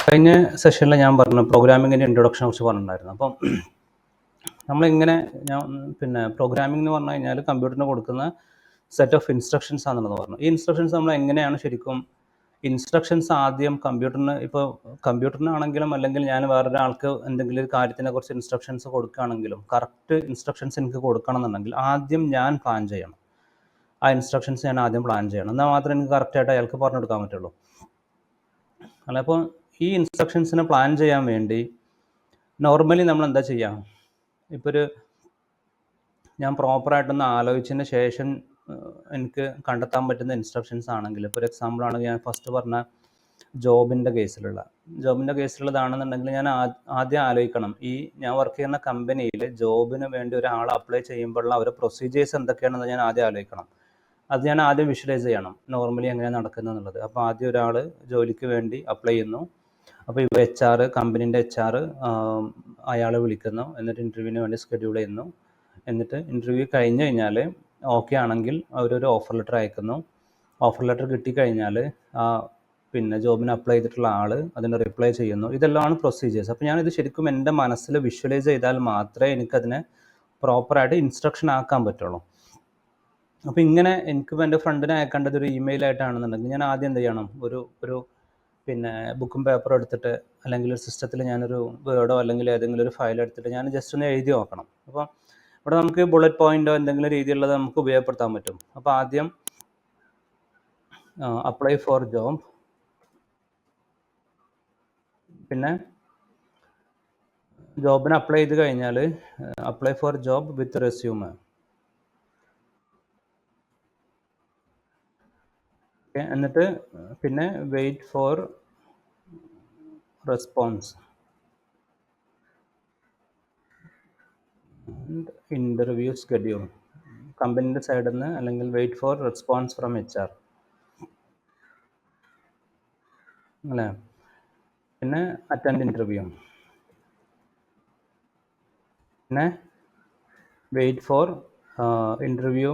കഴിഞ്ഞ സെഷനിൽ ഞാൻ പറഞ്ഞു പ്രോഗ്രാമിങ്ങിൻ്റെ ഇൻട്രൊഡക്ഷനെ കുറിച്ച് പറഞ്ഞിട്ടുണ്ടായിരുന്നു. അപ്പം നമ്മളിങ്ങനെ പ്രോഗ്രാമിംഗ് എന്ന് പറഞ്ഞു കഴിഞ്ഞാൽ കമ്പ്യൂട്ടറിന് കൊടുക്കുന്ന സെറ്റ് ഓഫ് ഇൻസ്ട്രക്ഷൻസ് ആണെന്നുള്ളത് പറഞ്ഞു. ഈ ഇൻസ്ട്രക്ഷൻസ് നമ്മൾ എങ്ങനെയാണ് ശരിക്കും ഇൻസ്ട്രക്ഷൻസ് ആദ്യം കമ്പ്യൂട്ടറിനാണെങ്കിലും അല്ലെങ്കിൽ ഞാൻ വേറൊരാൾക്ക് എന്തെങ്കിലും ഒരു കാര്യത്തിനെ കുറിച്ച് ഇൻസ്ട്രക്ഷൻസ് കൊടുക്കുകയാണെങ്കിലും കറക്റ്റ് ഇൻസ്ട്രക്ഷൻസ് എനിക്ക് കൊടുക്കണം എന്നുണ്ടെങ്കിൽ ആദ്യം ഞാൻ പ്ലാൻ ചെയ്യണം. ആ ഇൻസ്ട്രക്ഷൻസ് ഞാൻ ആദ്യം പ്ലാൻ ചെയ്യണം. എന്നാൽ മാത്രമേ എനിക്ക് കറക്റ്റായിട്ട് അയാൾക്ക് പറഞ്ഞു കൊടുക്കാൻ പറ്റുള്ളൂ. അല്ല, അപ്പോൾ ഈ ഇൻസ്ട്രക്ഷൻസിനെ പ്ലാൻ ചെയ്യാൻ വേണ്ടി നോർമലി നമ്മൾ എന്താ ചെയ്യുക? ഇപ്പോൾ ഞാൻ പ്രോപ്പറായിട്ടൊന്ന് ആലോചിച്ചതിന് ശേഷം എനിക്ക് കണ്ടെത്താൻ പറ്റുന്ന ഇൻസ്ട്രക്ഷൻസ് ആണെങ്കിൽ, ഇപ്പോൾ ഒരു എക്സാമ്പിൾ ആണെങ്കിൽ ഞാൻ ഫസ്റ്റ് പറഞ്ഞ ജോബിൻ്റെ കേസിലുള്ളതാണെന്നുണ്ടെങ്കിൽ ഞാൻ ആദ്യം ആലോചിക്കണം, ഈ ഞാൻ വർക്ക് ചെയ്യുന്ന കമ്പനിയിൽ ജോബിന് വേണ്ടി ഒരാൾ അപ്ലൈ ചെയ്യുമ്പോഴുള്ള അവരുടെ പ്രൊസീജിയേഴ്സ് എന്തൊക്കെയാണെന്ന് ഞാൻ ആദ്യം ആലോചിക്കണം. അത് ഞാൻ ആദ്യം വിഷ്വലൈസ് ചെയ്യണം, നോർമലി എങ്ങനെയാണ് നടക്കുന്നത് എന്നുള്ളത്. അപ്പോൾ ആദ്യം ഒരാൾ ജോലിക്ക് വേണ്ടി അപ്ലൈ ചെയ്യുന്നു. അപ്പോൾ ഇപ്പോൾ കമ്പനീൻ്റെ HR അയാളെ വിളിക്കുന്നു, എന്നിട്ട് ഇൻ്റർവ്യൂവിന് വേണ്ടി ഷെഡ്യൂൾ ചെയ്യുന്നു. എന്നിട്ട് ഇൻ്റർവ്യൂ കഴിഞ്ഞ് കഴിഞ്ഞാൽ ഓക്കെ ആണെങ്കിൽ അവരൊരു ഓഫർ ലെറ്റർ അയക്കുന്നു. ഓഫർ ലെറ്റർ കിട്ടിക്കഴിഞ്ഞാൽ ജോബിന് അപ്ലൈ ചെയ്തിട്ടുള്ള ആൾ അതിന് റിപ്ലൈ ചെയ്യുന്നു. ഇതെല്ലാമാണ് പ്രൊസീജിയേഴ്സ്. അപ്പോൾ ഞാനിത് ശരിക്കും എൻ്റെ മനസ്സിൽ വിഷ്വലൈസ് ചെയ്താൽ മാത്രമേ എനിക്കതിനെ പ്രോപ്പറായിട്ട് ഇൻസ്ട്രക്ഷൻ ആക്കാൻ പറ്റുള്ളൂ. അപ്പോൾ ഇങ്ങനെ എനിക്കിപ്പോൾ എൻ്റെ ഫ്രണ്ടിനെ അയക്കേണ്ടത് ഒരു ഇമെയിൽ ആയിട്ടാണെന്നുണ്ടെങ്കിൽ ഞാൻ ആദ്യം എന്ത് ചെയ്യണം? ഒരു ബുക്കും പേപ്പറും എടുത്തിട്ട്, അല്ലെങ്കിൽ ഒരു സിസ്റ്റത്തിൽ ഞാനൊരു വേർഡോ അല്ലെങ്കിൽ ഏതെങ്കിലും ഒരു ഫയൽ എടുത്തിട്ട് ഞാൻ ജസ്റ്റ് ഒന്ന് എഴുതി നോക്കണം. അപ്പോൾ ഇവിടെ നമുക്ക് ബുള്ളറ്റ് പോയിന്റോ എന്തെങ്കിലും രീതിയിലുള്ളത് നമുക്ക് ഉപയോഗപ്പെടുത്താൻ പറ്റും. അപ്പോൾ ആദ്യം അപ്ലൈ ഫോർ ജോബ്, പിന്നെ ജോബിന് അപ്ലൈ ചെയ്ത് കഴിഞ്ഞാൽ apply for job with resume. എന്നിട്ട് പിന്നെ wait for response, interview schedule കമ്പനീൻ്റെ സൈഡിൽ നിന്ന്, അല്ലെങ്കിൽ wait for response from HR അല്ലേ. പിന്നെ അറ്റൻഡ് ഇൻ്റർവ്യൂ, പിന്നെ വെയിറ്റ് ഫോർ ഇൻ്റർവ്യൂ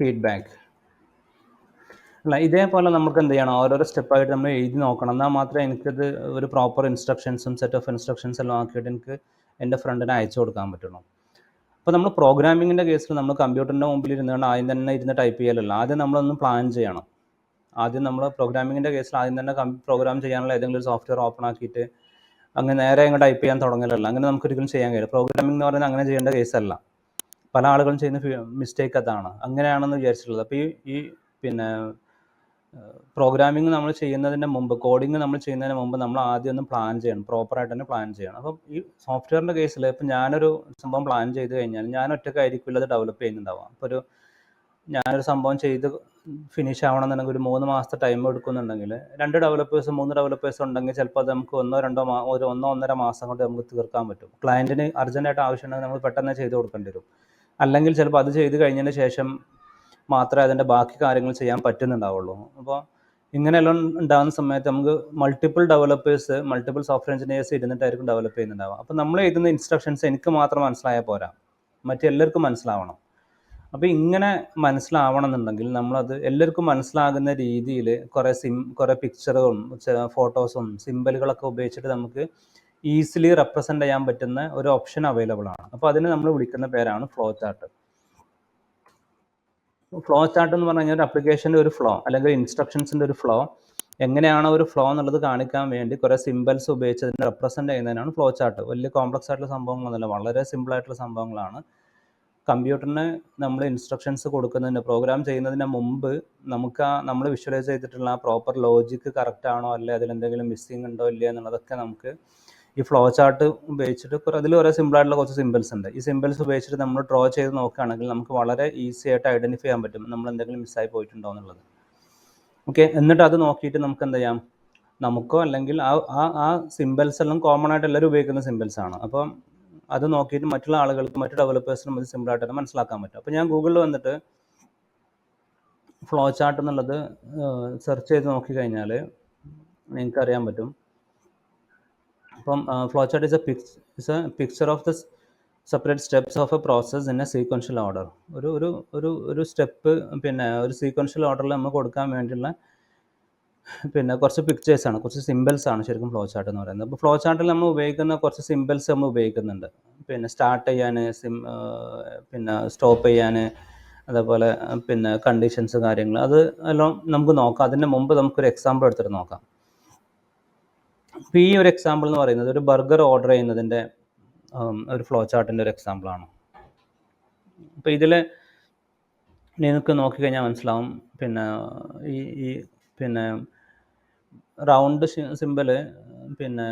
ഫീഡ്ബാക്ക്. അല്ല, ഇതേപോലെ നമുക്ക് എന്ത് ചെയ്യണം? ഓരോരോ സ്റ്റെപ്പായിട്ട് നമ്മൾ എഴുതി നോക്കണം. എന്നാൽ മാത്രമേ എനിക്കത് ഒരു പ്രോപ്പർ ഇൻസ്ട്രക്ഷൻസും സെറ്റ് ഓഫ് ഇൻസ്ട്രക്ഷൻസ് എല്ലാം ആക്കിയിട്ട് എനിക്ക് എൻ്റെ ഫ്രണ്ടിനെ അയച്ചു കൊടുക്കാൻ പറ്റുള്ളൂ. അപ്പോൾ നമ്മൾ പ്രോഗ്രാമിങ്ങിൻ്റെ കേസിൽ നമ്മൾ കമ്പ്യൂട്ടറിൻ്റെ മുമ്പിൽ ഇരുന്നുകൊണ്ട് ആദ്യം തന്നെ ഇരുന്ന് ടൈപ്പ് ചെയ്യലല്ല. ആദ്യം നമ്മളൊന്ന് പ്ലാൻ ചെയ്യണം. ആദ്യം നമ്മൾ പ്രോഗ്രാമിങ്ങിൻ്റെ കേസിൽ ആദ്യം തന്നെ പ്രോഗ്രാം ചെയ്യാനുള്ള ഏതെങ്കിലും ഒരു സോഫ്റ്റ്വെയർ ഓപ്പൺ ആക്കിയിട്ട് അങ്ങനെ നേരെ അങ്ങ് ടൈപ്പ് ചെയ്യാൻ തുടങ്ങലല്ല. അങ്ങനെ നമുക്കൊരിക്കലും ചെയ്യാൻ കഴിയില്ല. പ്രോഗ്രാമിംഗ് എന്ന് പറയുന്നത് അങ്ങനെ ചെയ്യേണ്ട കേസല്ല. പല ആളുകളും ചെയ്യുന്ന മിസ്റ്റേക്ക് അതാണ്. അങ്ങനെയാണെന്ന് വിചാരിച്ചിട്ടുള്ളത്. അപ്പോൾ ഈ പ്രോഗ്രാമിംഗ് നമ്മൾ ചെയ്യുന്നതിന് മുമ്പ്, കോഡിങ് നമ്മൾ ചെയ്യുന്നതിന് മുമ്പ് നമ്മൾ ആദ്യം ഒന്ന് പ്ലാൻ ചെയ്യണം, പ്രോപ്പറായിട്ട് തന്നെ പ്ലാൻ ചെയ്യണം. അപ്പം ഈ സോഫ്റ്റ്വെയറിൻ്റെ കേസിൽ ഇപ്പം ഞാനൊരു സംഭവം പ്ലാൻ ചെയ്ത് കഴിഞ്ഞാൽ ഞാൻ ഒറ്റയ്ക്കായിരിക്കില്ല അത് ഡെവലപ്പ് ചെയ്യുന്നുണ്ടാവാം. അപ്പോൾ ഞാനൊരു സംഭവം ചെയ്ത് ഫിനിഷ് ആവണമെന്നുണ്ടെങ്കിൽ ഒരു 3 മാസത്തെ ടൈം എടുക്കുന്നുണ്ടെങ്കിൽ 2 ഡെവലപ്പേഴ്സ് 3 ഡെവലപ്പേഴ്സ് ഉണ്ടെങ്കിൽ ചിലപ്പോൾ അത് നമുക്ക് 1-1.5 മാസം കൊണ്ട് നമുക്ക് തീർക്കാൻ പറ്റും. ക്ലയൻറ്റിന് അർജൻറ്റായിട്ട് ആവശ്യമുണ്ടെങ്കിൽ നമ്മൾ പെട്ടെന്ന് ചെയ്ത് കൊടുക്കേണ്ടി വരും. അല്ലെങ്കിൽ ചിലപ്പോൾ അത് ചെയ്ത് കഴിഞ്ഞതിന് ശേഷം മാത്രമേ അതിൻ്റെ ബാക്കി കാര്യങ്ങൾ ചെയ്യാൻ പറ്റുന്നുണ്ടാവുള്ളൂ. അപ്പോൾ ഇങ്ങനെയെല്ലാം ഉണ്ടാകുന്ന സമയത്ത് നമുക്ക് മൾട്ടിപ്പിൾ സോഫ്റ്റ്വെയർ എഞ്ചിനീയേഴ്സ് ഇരുന്നിട്ടായിരിക്കും ഡെവലപ്പ് ചെയ്യുന്നുണ്ടാവുക. അപ്പോൾ നമ്മൾ എഴുതുന്ന ഇൻസ്ട്രക്ഷൻസ് എനിക്ക് മാത്രം മനസ്സിലായാൽ പോരാ, മറ്റെല്ലാവർക്കും മനസ്സിലാവണം. അപ്പോൾ ഇങ്ങനെ മനസ്സിലാവണം എന്നുണ്ടെങ്കിൽ നമ്മളത് എല്ലാവർക്കും മനസ്സിലാകുന്ന രീതിയിൽ കുറേ പിക്ചറുകളും ഫോട്ടോസും സിമ്പലുകളൊക്കെ ഉപയോഗിച്ചിട്ട് നമുക്ക് ഈസിലി റെപ്രസെൻ്റ് ചെയ്യാൻ പറ്റുന്ന ഒരു ഓപ്ഷൻ അവൈലബിൾ ആണ്. അപ്പോൾ അതിന് നമ്മൾ വിളിക്കുന്ന പേരാണ് ഫ്ലോ ചാർട്ട്. ഫ്ലോ ചാർട്ട് എന്ന് പറഞ്ഞു കഴിഞ്ഞാൽ ഒരു അപ്ലിക്കേഷൻ്റെ ഒരു ഫ്ലോ അല്ലെങ്കിൽ ഇൻസ്ട്രക്ഷൻസിൻ്റെ ഒരു ഫ്ലോ, എങ്ങനെയാണോ ഒരു ഫ്ലോ എന്നുള്ളത് കാണിക്കാൻ വേണ്ടി കുറേ സിമ്പിൾസ് ഉപയോഗിച്ച് അതിനെ റെപ്രസെൻ്റ് ചെയ്യുന്നതിനാണ് ഫ്ലോ ചാർട്ട്. വലിയ കോംപ്ലക്സ് ആയിട്ടുള്ള സംഭവങ്ങളൊന്നുമല്ല, വളരെ സിമ്പിളായിട്ടുള്ള സംഭവങ്ങളാണ്. കമ്പ്യൂട്ടറിന് നമ്മൾ ഇൻസ്ട്രക്ഷൻസ് കൊടുക്കുന്നതിന്, പ്രോഗ്രാം ചെയ്യുന്നതിന് മുമ്പ് നമ്മൾ വിഷ്വലൈസ് ചെയ്തിട്ടുള്ള ആ പ്രോപ്പർ ലോജിക്ക് കറക്റ്റ് ആണോ അല്ലെ, അതിലെന്തെങ്കിലും മിസ്സിങ് ഉണ്ടോ ഇല്ലയോ എന്നുള്ളതൊക്കെ നമുക്ക് ഈ ഫ്ലോ ചാർട്ട് ഉപയോഗിച്ചിട്ട് അതിൽ കുറേ സിമ്പിളായിട്ടുള്ള കുറച്ച് സിമ്പിൾസ് ഉണ്ട്. ഈ സിമ്പിൾസ് ഉപയോഗിച്ചിട്ട് നമ്മൾ ഡ്രോ ചെയ്ത് നോക്കുകയാണെങ്കിൽ നമുക്ക് വളരെ ഈസി ആയിട്ട് ഐഡൻറ്റിഫൈ ചെയ്യാൻ പറ്റും നമ്മൾ എന്തെങ്കിലും മിസ്സായി പോയിട്ടുണ്ടോ എന്നുള്ളത്. ഓക്കെ, എന്നിട്ട് അത് നോക്കിയിട്ട് നമുക്ക് എന്ത് ചെയ്യാം? നമുക്കോ അല്ലെങ്കിൽ ആ സിമ്പിൾസ് എല്ലാം കോമൺ ആയിട്ട് എല്ലാവരും ഉപയോഗിക്കുന്ന സിമ്പിൾസ് ആണ്. അപ്പം അത് നോക്കിയിട്ട് മറ്റുള്ള ആളുകൾക്ക്, മറ്റു ഡെവലപ്പേഴ്സിനും അത് സിമ്പിളായിട്ട് തന്നെ മനസ്സിലാക്കാൻ പറ്റും. അപ്പോൾ ഞാൻ ഗൂഗിളിൽ വന്നിട്ട് ഫ്ലോ ചാർട്ട് എന്നുള്ളത് സെർച്ച് ചെയ്ത് നോക്കിക്കഴിഞ്ഞാൽ നിങ്ങൾക്കറിയാൻ പറ്റും. അപ്പം flow chart is A picture of the separate steps of A process in A sequential order. ഒരു സ്റ്റെപ്പ് ഒരു സീക്വൻഷ്യൽ ഓർഡറിൽ നമ്മൾ കൊടുക്കാൻ വേണ്ടിയുള്ള പിന്നെ കുറച്ച് പിക്ചേഴ്സാണ്, കുറച്ച് സിമ്പിൾസാണ് ശരിക്കും ഫ്ലോ ചാർട്ട് എന്ന് പറയുന്നത്. അപ്പോൾ ഫ്ലോ ചാർട്ടിൽ നമ്മൾ ഉപയോഗിക്കുന്ന കുറച്ച് സിമ്പിൾസ് നമ്മൾ ഉപയോഗിക്കുന്നുണ്ട്. പിന്നെ സ്റ്റാർട്ട് ചെയ്യാൻ, പിന്നെ സ്റ്റോപ്പ് ചെയ്യാൻ, അതേപോലെ പിന്നെ കണ്ടീഷൻസ് കാര്യങ്ങൾ അത് എല്ലാം നമുക്ക് നോക്കാം. അതിന് മുമ്പ് നമുക്കൊരു എക്സാമ്പിൾ എടുത്തിട്ട് നോക്കാം. അപ്പോൾ ഈ ഒരു എക്സാമ്പിൾ എന്ന് പറയുന്നത് ഒരു ബർഗർ ഓർഡർ ചെയ്യുന്നതിൻ്റെ ഒരു ഫ്ലോ ചാർട്ടിൻ്റെ ഒരു എക്സാമ്പിളാണ്. അപ്പോൾ ഇതിൽ നിങ്ങൾക്ക് നോക്കിക്കഴിഞ്ഞാൽ മനസ്സിലാവും. പിന്നെ ഈ പിന്നെ റൗണ്ട് സിമ്പിൾ പിന്നെ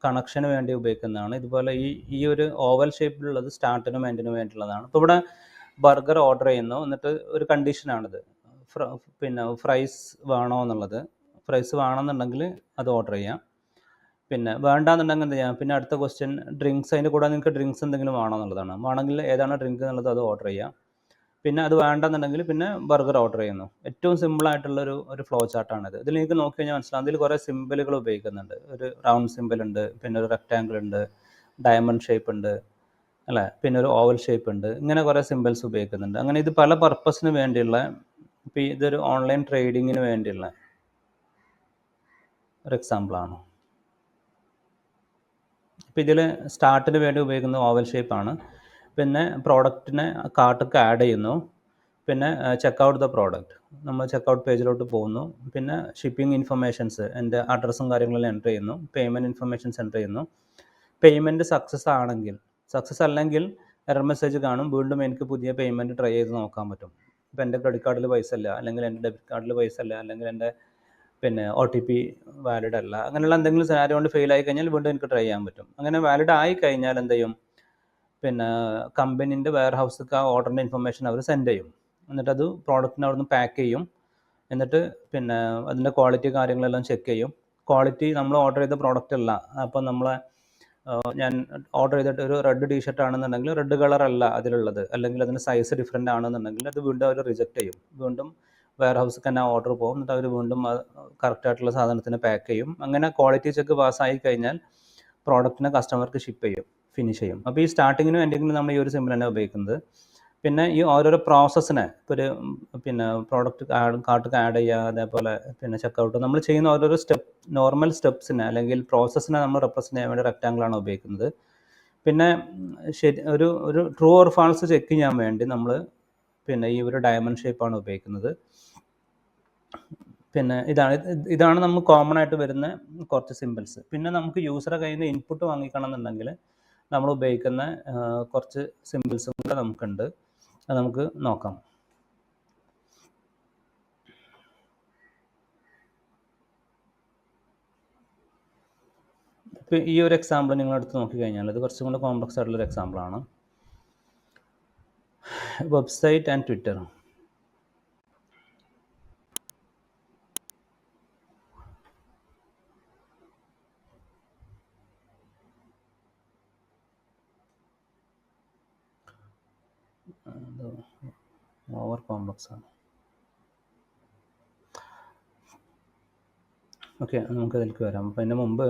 കണക്ഷന് വേണ്ടി ഉപയോഗിക്കുന്നതാണ്. ഇതുപോലെ ഈ ഒരു ഓവൽ ഷേപ്പിലുള്ളത് സ്റ്റാർട്ടിനും എൻഡിനും വേണ്ടിയുള്ളതാണ്. ഇപ്പോൾ ഇവിടെ ബർഗർ ഓർഡർ ചെയ്യുന്നു, എന്നിട്ട് ഒരു കണ്ടീഷനാണിത്, പിന്നെ ഫ്രൈസ് വേണോ എന്നുള്ളത്. ഫ്രൈസ് വേണമെന്നുണ്ടെങ്കിൽ അത് ഓർഡർ ചെയ്യാം. പിന്നെ വേണ്ടാന്നുണ്ടെങ്കിൽ എന്ത് ചെയ്യാം, പിന്നെ അടുത്ത ക്വസ്റ്റ്യൻ ഡ്രിങ്ക്സ്, അതിൻ്റെ കൂടെ നിങ്ങൾക്ക് ഡ്രിങ്ക്സ് എന്തെങ്കിലും വേണോ എന്നുള്ളതാണ്. വേണമെങ്കിൽ ഏതാണ് ഡ്രിങ്ക് എന്നുള്ളത് അത് ഓർഡർ ചെയ്യാം. പിന്നെ അത് വേണ്ടെന്നുണ്ടെങ്കിൽ പിന്നെ ബർഗർ ഓർഡർ ചെയ്യുന്നു. ഏറ്റവും സിമ്പിളായിട്ടുള്ളൊരു ഫ്ലോ ചാർട്ടാണിത്. ഇതിൽ നിങ്ങൾക്ക് നോക്കി കഴിഞ്ഞാൽ മനസ്സിലാവും, അതിൽ കുറേ സിമ്പിളുകൾ ഉപയോഗിക്കുന്നുണ്ട്. ഒരു റൗണ്ട് സിമ്പിൾ ഉണ്ട്, പിന്നെ ഒരു റെക്റ്റാങ്കിൾ ഉണ്ട്, ഡയമണ്ട് ഷേപ്പ് ഉണ്ട്, അല്ലേ, പിന്നെ ഒരു ഓവൽ ഷേപ്പ് ഉണ്ട്. ഇങ്ങനെ കുറേ സിമ്പിൾസ് ഉപയോഗിക്കുന്നുണ്ട്. അങ്ങനെ ഇത് പല പർപ്പസിന് വേണ്ടിയുള്ള, ഇപ്പോൾ ഇതൊരു ഓൺലൈൻ ട്രേഡിങ്ങിന് വേണ്ടിയുള്ള ഒരു എക്സാമ്പിളാണ്. ഇപ്പോൾ ഇതിൽ സ്റ്റാർട്ടിന് വേണ്ടി ഉപയോഗിക്കുന്ന ഓവൽ ഷേപ്പാണ്. പിന്നെ പ്രോഡക്റ്റിനെ കാർട്ടൊക്കെ ആഡ് ചെയ്യുന്നു. പിന്നെ ചെക്കൗട്ട് ദ പ്രോഡക്റ്റ്, നമ്മൾ ചെക്കൗട്ട് പേജിലോട്ട് പോകുന്നു. പിന്നെ ഷിപ്പിംഗ് ഇൻഫർമേഷൻസ്, എൻ്റെ അഡ്രസ്സും കാര്യങ്ങളെല്ലാം എൻ്റർ ചെയ്യുന്നു. പേയ്മെൻറ്റ് ഇൻഫർമേഷൻസ് എൻ്റർ ചെയ്യുന്നു. പേയ്മെൻറ്റ് സക്സസ് ആണെങ്കിൽ, സക്സസ് അല്ലെങ്കിൽ എറർ മെസ്സേജ് കാണും. വീണ്ടും എനിക്ക് പുതിയ പേയ്മെൻറ്റ് ട്രൈ ചെയ്ത് നോക്കാൻ പറ്റും. ഇപ്പോൾ എൻ്റെ ക്രെഡിറ്റ് കാർഡിൽ പൈസ ഇല്ല, അല്ലെങ്കിൽ എൻ്റെ ഡെബിറ്റ് കാർഡിൽ പൈസ ഇല്ല, അല്ലെങ്കിൽ എൻ്റെ പിന്നെ OTP വാലിഡ് അല്ല, അങ്ങനെയുള്ള എന്തെങ്കിലും സിനാരിയോ കൊണ്ട് ഫെയിൽ ആയി കഴിഞ്ഞാൽ വീണ്ടും എനിക്ക് ട്രൈ ചെയ്യാൻ പറ്റും. അങ്ങനെ വാലിഡ് ആയി കഴിഞ്ഞാൽ എന്ത് ചെയ്യും, പിന്നെ കമ്പനീൻ്റെ വെയർ ഹൗസിലേക്ക് ആ ഓർഡറിൻ്റെ ഇൻഫർമേഷൻ അവർ സെൻഡ് ചെയ്യും. എന്നിട്ട് അത് പ്രോഡക്റ്റിനെ അവിടെ നിന്ന് പാക്ക് ചെയ്യും. എന്നിട്ട് പിന്നെ അതിൻ്റെ ക്വാളിറ്റി കാര്യങ്ങളെല്ലാം ചെക്ക് ചെയ്യും. ക്വാളിറ്റി നമ്മൾ ഓർഡർ ചെയ്ത പ്രോഡക്റ്റ് അല്ല, അപ്പോൾ നമ്മളെ ഞാൻ ഓർഡർ ചെയ്തിട്ട് ഒരു റെഡ് ടീഷർട്ട് ആണെന്നുണ്ടെങ്കിൽ റെഡ് കളർ അല്ല അതിലുള്ളത്, അല്ലെങ്കിൽ അതിൻ്റെ സൈസ് ഡിഫറെൻ്റ് ആണെന്നുണ്ടെങ്കിൽ അത് വീണ്ടും അവർ റിജക്റ്റ് ചെയ്യും. വീണ്ടും വെയർ ഹൗസിൽ തന്നെ ഓർഡർ പോകും. എന്നിട്ട് അവർ വീണ്ടും കറക്റ്റായിട്ടുള്ള സാധനത്തിന് പാക്ക് ചെയ്യും. അങ്ങനെ ക്വാളിറ്റി ചെക്ക് പാസ്സായി കഴിഞ്ഞാൽ പ്രോഡക്റ്റിനെ കസ്റ്റമർക്ക് ഷിപ്പ് ചെയ്യും, ഫിനിഷ് ചെയ്യും. അപ്പോൾ ഈ സ്റ്റാർട്ടിങ്ങിനും എൻഡിങ്ങിനും നമ്മൾ ഈ ഒരു സിമ്പിൾ തന്നെ ഉപയോഗിക്കുന്നത്. പിന്നെ ഈ ഓരോരോ പ്രോസസ്സിനെ, ഇപ്പോൾ ഒരു പിന്നെ പ്രോഡക്റ്റ് കാർട്ടിലേക്ക് ആഡ് ചെയ്യുക, അതേപോലെ പിന്നെ ചെക്കൗട്ട്, നമ്മൾ ചെയ്യുന്ന ഓരോരോ നോർമൽ സ്റ്റെപ്സിനെ അല്ലെങ്കിൽ പ്രോസസ്സിനെ നമ്മൾ റെപ്രസെൻ്റ് ചെയ്യാൻ വേണ്ടി റെക്റ്റാങ്കിളാണ് ഉപയോഗിക്കുന്നത്. പിന്നെ ഒരു ട്രൂ ഓർ ഫാൾസ് ചെക്ക് ചെയ്യാൻ വേണ്ടി നമ്മൾ പിന്നെ ഈ ഒരു ഡയമണ്ട് ഷേപ്പാണ് ഉപയോഗിക്കുന്നത്. പിന്നെ ഇതാണ് നമുക്ക് കോമൺ ആയിട്ട് വരുന്ന കുറച്ച് സിമ്പിൾസ്. പിന്നെ നമുക്ക് യൂസറെ കയ്യിൽ നിന്ന് ഇൻപുട്ട് വാങ്ങിക്കണം എന്നുണ്ടെങ്കിൽ നമ്മൾ ഉപയോഗിക്കുന്ന കുറച്ച് സിമ്പിൾസും കൂടെ നമുക്കുണ്ട്. അത് നമുക്ക് നോക്കാം. ഇപ്പോൾ ഈ ഒരു എക്സാമ്പിൾ നിങ്ങളെടുത്ത് നോക്കിക്കഴിഞ്ഞാൽ ഇത് കുറച്ചും കൂടെ കോംപ്ലക്സ് ആയിട്ടുള്ളൊരു എക്സാമ്പിളാണ്. Website and Twitter. Over complex ആണ്. ഓക്കെ, നമുക്ക് അതിലേക്ക് വരാം. അപ്പോൾ അതിൻ്റെ മുമ്പ്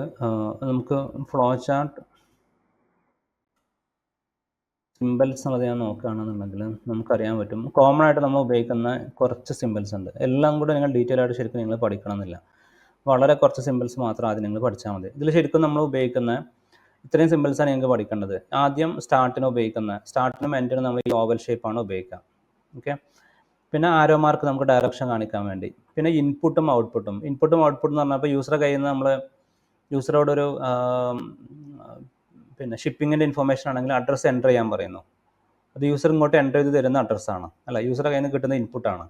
നമുക്ക് ഫ്ലോ ചാർട്ട് സിമ്പിൾസ് എന്നുള്ളത് ഞാൻ നോക്കുകയാണെന്നുണ്ടെങ്കിൽ നമുക്കറിയാൻ പറ്റും, കോമൺ ആയിട്ട് നമ്മൾ ഉപയോഗിക്കുന്ന കുറച്ച് സിമ്പിൾസ് ഉണ്ട്. എല്ലാം കൂടെ നിങ്ങൾ ഡീറ്റെയിൽ ആയിട്ട് ശരിക്കും നിങ്ങൾ പഠിക്കണമെന്നില്ല. വളരെ കുറച്ച് സിമ്പിൾസ് മാത്രം ആദ്യം നിങ്ങൾ പഠിച്ചാൽ മതി. ഇതിൽ ശരിക്കും നമ്മൾ ഉപയോഗിക്കുന്ന ഇത്രയും സിമ്പിൾസാണ് നിങ്ങൾക്ക് പഠിക്കേണ്ടത്. ആദ്യം സ്റ്റാർട്ടിനും എൻഡിനും നമ്മൾ ഈ ഓവൽ ഷേപ്പാണ് ഉപയോഗിക്കുക. ഓക്കെ, പിന്നെ ആരോ മാർക്ക് നമുക്ക് ഡയറക്ഷൻ കാണിക്കാൻ വേണ്ടി. പിന്നെ ഇൻപുട്ടും ഔട്ട്പുട്ടും എന്ന് പറഞ്ഞപ്പോൾ യൂസറെ കയ്യിൽ നിന്ന് നമ്മൾ യൂസറോടൊരു പിന്നെ ഷിപ്പിങ്ങിൻ്റെ ഇൻഫർമേഷൻ ആണെങ്കിൽ അഡ്രസ്സ് എൻ്റർ ചെയ്യാൻ പറയുന്നു. അത് യൂസർ ഇങ്ങോട്ട് എൻ്റർ ചെയ്ത് തരുന്ന അഡ്രസ്സാണ്, അല്ല യൂസറെ കയ്യിൽ നിന്ന് കിട്ടുന്ന ഇൻപുട്ടാണ്.